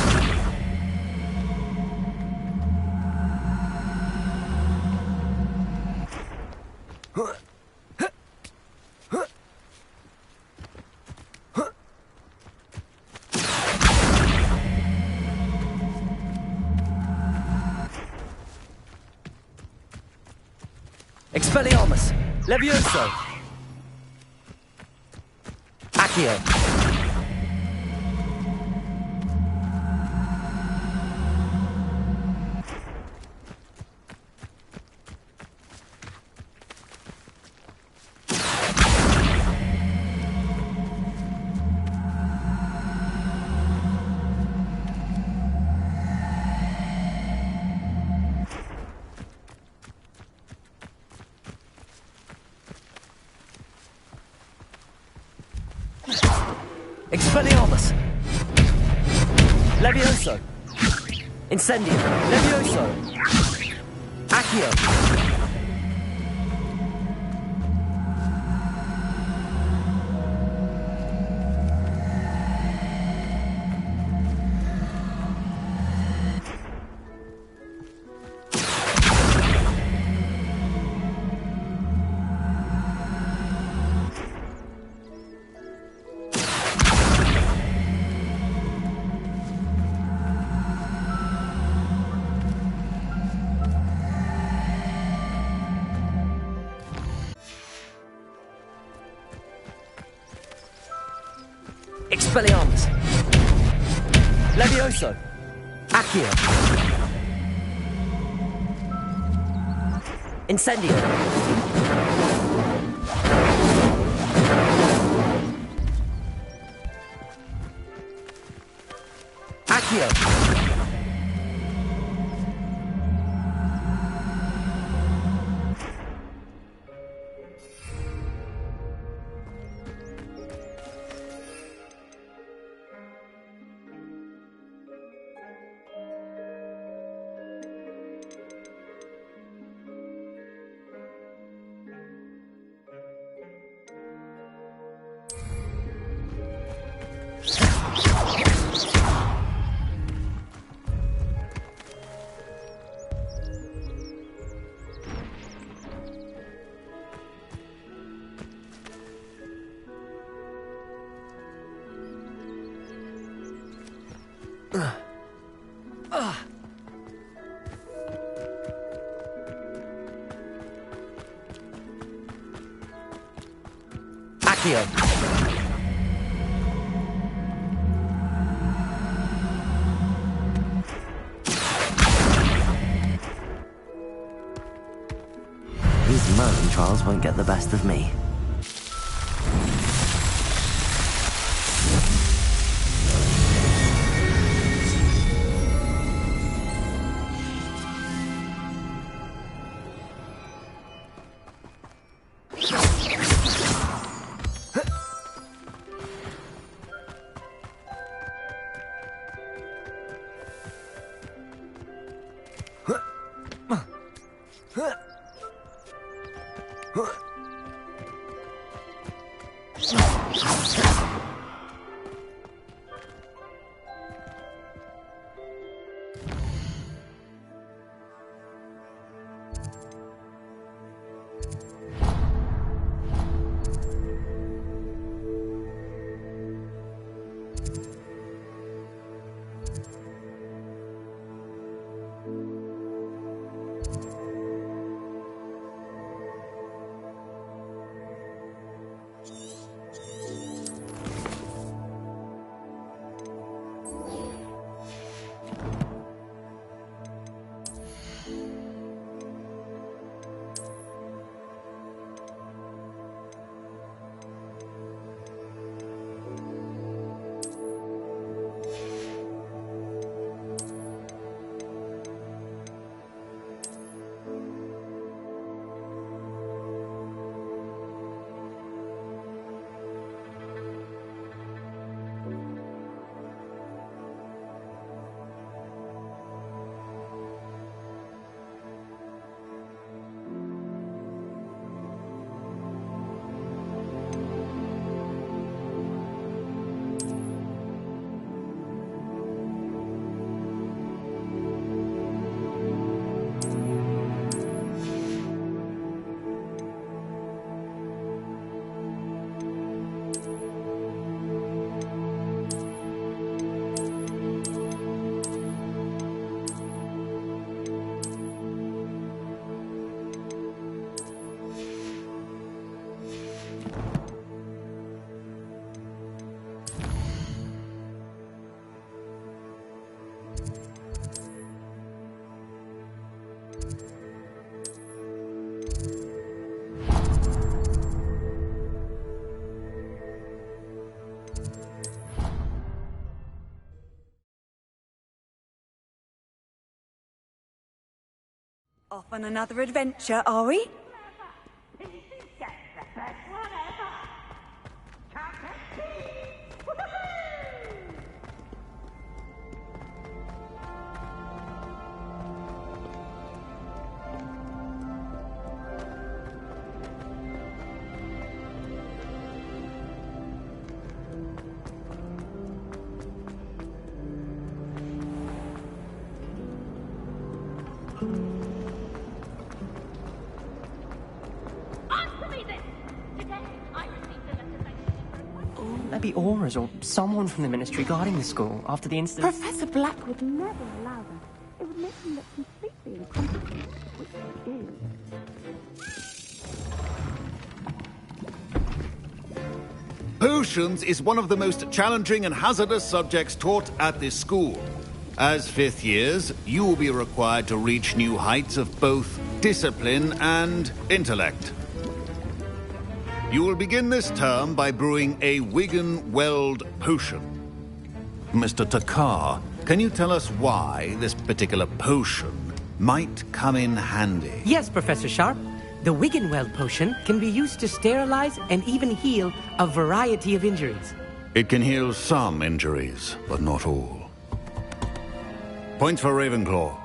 S1: Expelliarmus! Levioso! Accio! Expelliarmus! Levioso! Incendio! Levioso! Accio! Accio! Expelliarmus! Levioso! Accio! Incendio! Accio! Accio! These mountain trials won't get the best of me.
S5: Off on another adventure, are we?
S6: there be auras or someone from the Ministry guarding the school after the incident?
S17: Professor Black would never allow that. It would make him look completely incompetent, which he is.
S15: Potions is one of the most challenging and hazardous subjects taught at this school. As fifth years, you will be required to reach new heights of both discipline and intellect. You will begin this term by brewing a Wigan-Weld potion. Mr. Takar, can you tell us why this particular potion might come in handy?
S22: Yes, Professor Sharp. The Wigan-Weld potion can be used to sterilize and even heal a variety of injuries.
S15: It can heal some injuries, but not all. Points for Ravenclaw.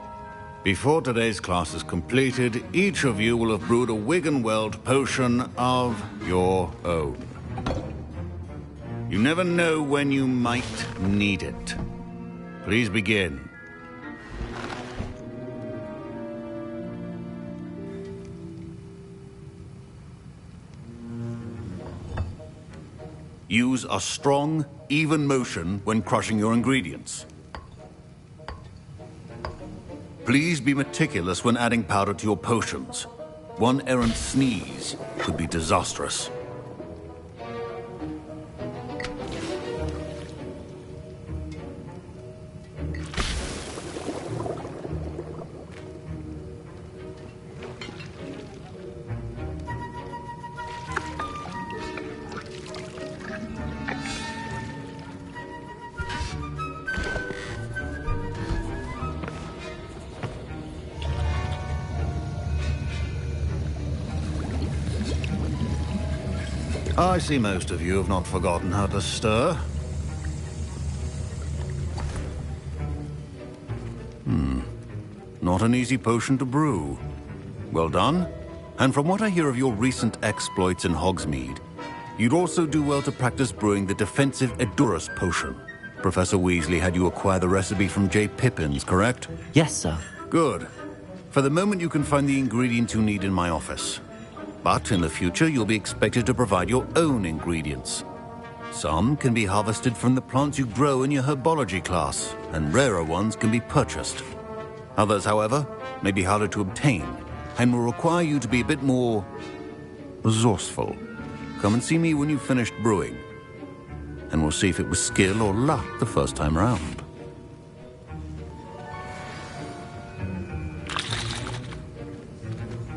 S15: Before today's class is completed, each of you will have brewed a Wigan-Weld potion of your own. You never know when you might need it. Please begin. Use a strong, even motion when crushing your ingredients. Please be meticulous when adding powder to your potions. One errant sneeze could be disastrous. I see most of you have not forgotten how to stir. Not an easy potion to brew. Well done. And from what I hear of your recent exploits in Hogsmeade, you'd also do well to practice brewing the defensive Edurus potion. Professor Weasley had you acquire the recipe from J. Pippin's, correct?
S1: Yes, sir.
S15: Good. For the moment, you can find the ingredients you need in my office. But in the future, you'll be expected to provide your own ingredients. Some can be harvested from the plants you grow in your herbology class, and rarer ones can be purchased. Others, however, may be harder to obtain, and will require you to be a bit more resourceful. Come and see me when you've finished brewing, and we'll see if it was skill or luck the first time round.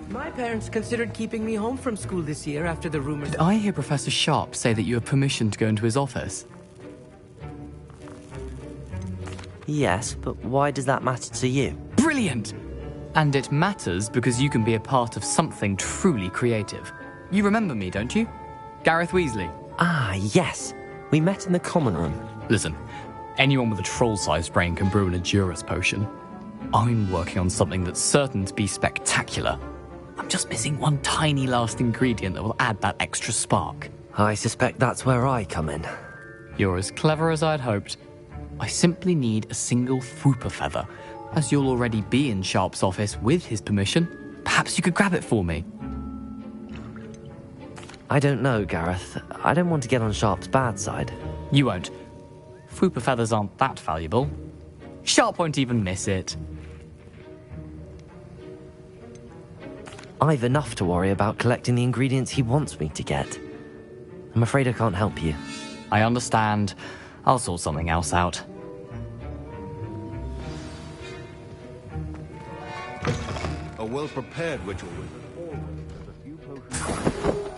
S22: My parents considered keeping me home from school this year after the rumors.
S23: Did I hear Professor Sharp say that you have permission to go into his office?
S1: Yes, but why does that matter to you?
S23: Brilliant! And it matters because you can be a part of something truly creative. You remember me, don't you? Gareth Weasley.
S1: Ah, yes. We met in the common room.
S23: Listen, anyone with a troll-sized brain can brew an Edurus potion. I'm working on something that's certain to be spectacular. I'm just missing one tiny last ingredient that will add that extra spark.
S1: I suspect that's where I come in.
S23: You're as clever as I'd hoped. I simply need a single Fwooper feather. As you'll already be in Sharp's office with his permission, perhaps you could grab it for me.
S1: I don't know, Gareth. I don't want to get on Sharp's bad side.
S23: You won't. Fwooper feathers aren't that valuable. Sharp won't even miss it.
S1: I've enough to worry about collecting the ingredients he wants me to get. I'm afraid I can't help you.
S23: I understand. I'll sort something else out.
S15: A well-prepared ritual wizard always has a few potions.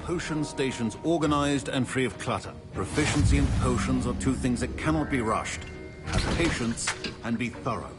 S15: Potion stations organized and free of clutter. Proficiency in potions are two things that cannot be rushed. Have patience and be thorough.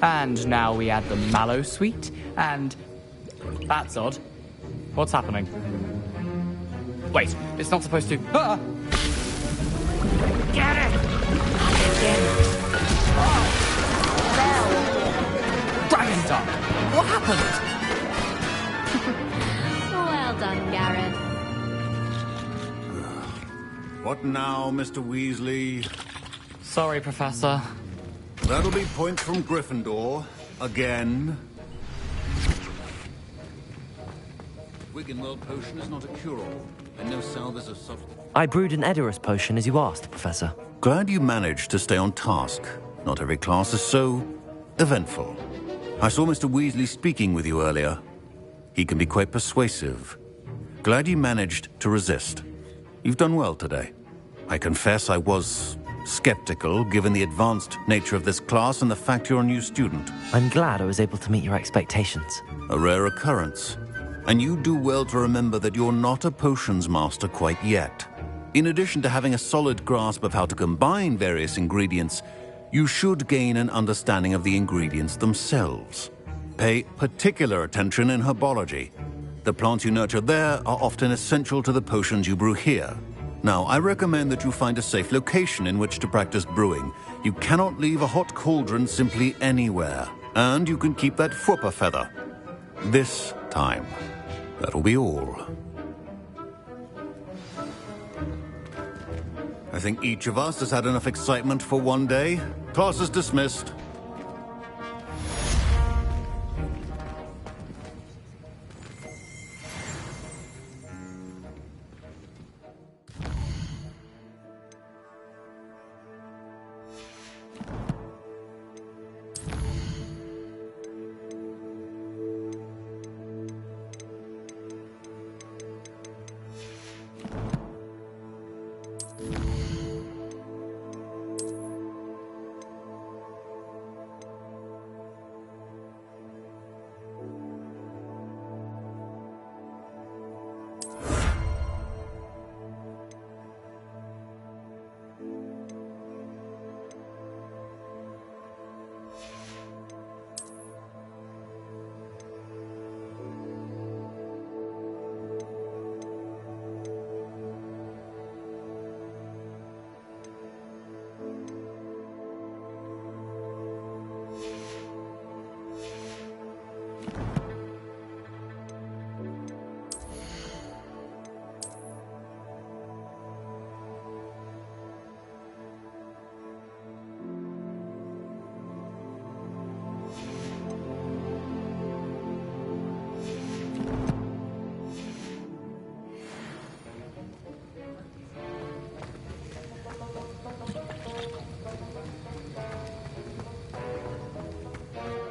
S23: And now we add the mallow sweet, and... That's odd. What's happening? Wait, it's not supposed to... Ah!
S10: Get it!
S23: Dragon Duck! What happened?
S20: Well done, Gareth.
S15: What now, Mr. Weasley?
S23: Sorry, Professor.
S15: That'll be points from Gryffindor. Again. Wiggenweld potion is not a cure-all, and no salve is a substance.
S1: I brewed an Edorus potion as you asked, Professor.
S15: Glad you managed to stay on task. Not every class is so eventful. I saw Mr. Weasley speaking with you earlier. He can be quite persuasive. Glad you managed to resist. You've done well today. I confess I was skeptical, given the advanced nature of this class and the fact you're a new student.
S1: I'm glad I was able to meet your expectations.
S15: A rare occurrence. And you do well to remember that you're not a potions master quite yet. In addition to having a solid grasp of how to combine various ingredients, you should gain an understanding of the ingredients themselves. Pay particular attention in herbology. The plants you nurture there are often essential to the potions you brew here. Now, I recommend that you find a safe location in which to practice brewing. You cannot leave a hot cauldron simply anywhere. And you can keep that Fwooper feather. This time. That'll be all. I think each of us has had enough excitement for one day. Class is dismissed.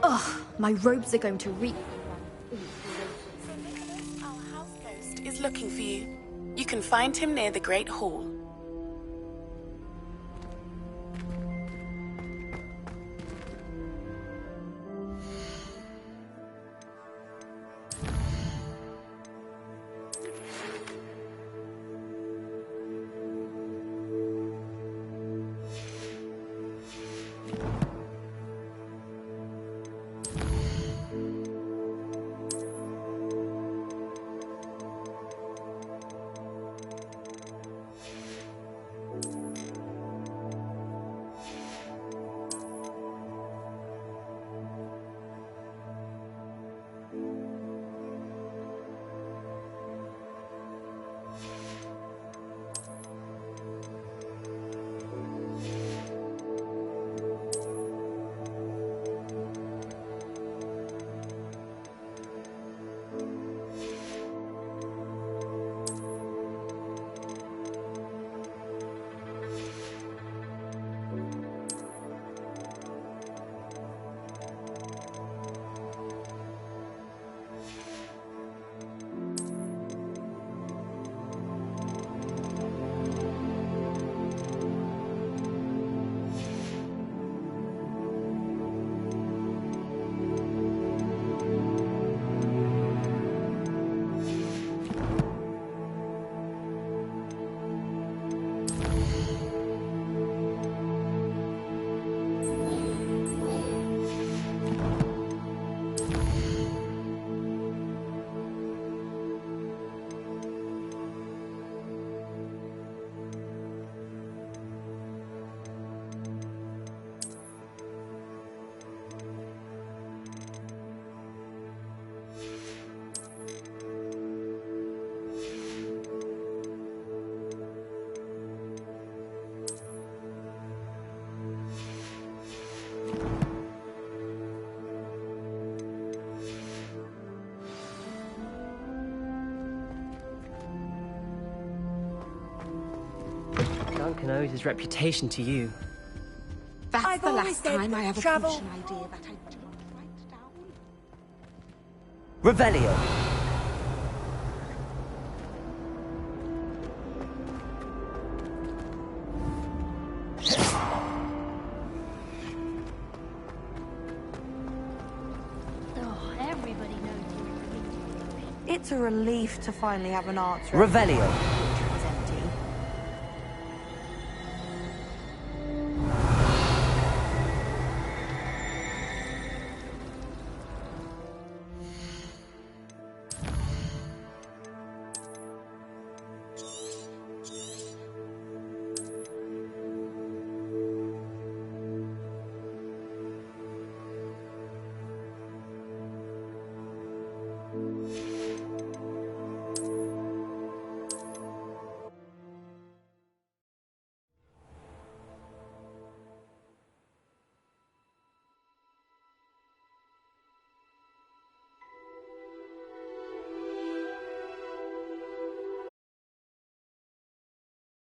S2: Ugh, my robes are going to reek.
S4: Our house ghost is looking for you. You can find him near the Great Hall.
S6: Duncan owes his reputation to you.
S17: That's
S5: I've
S17: the
S5: always
S17: last
S5: said
S17: time I have a
S5: travel-
S17: potion idea that I do not write down.
S1: Revelio.
S19: Oh, everybody knows you.
S7: It's a relief to finally have an answer.
S1: Revelio.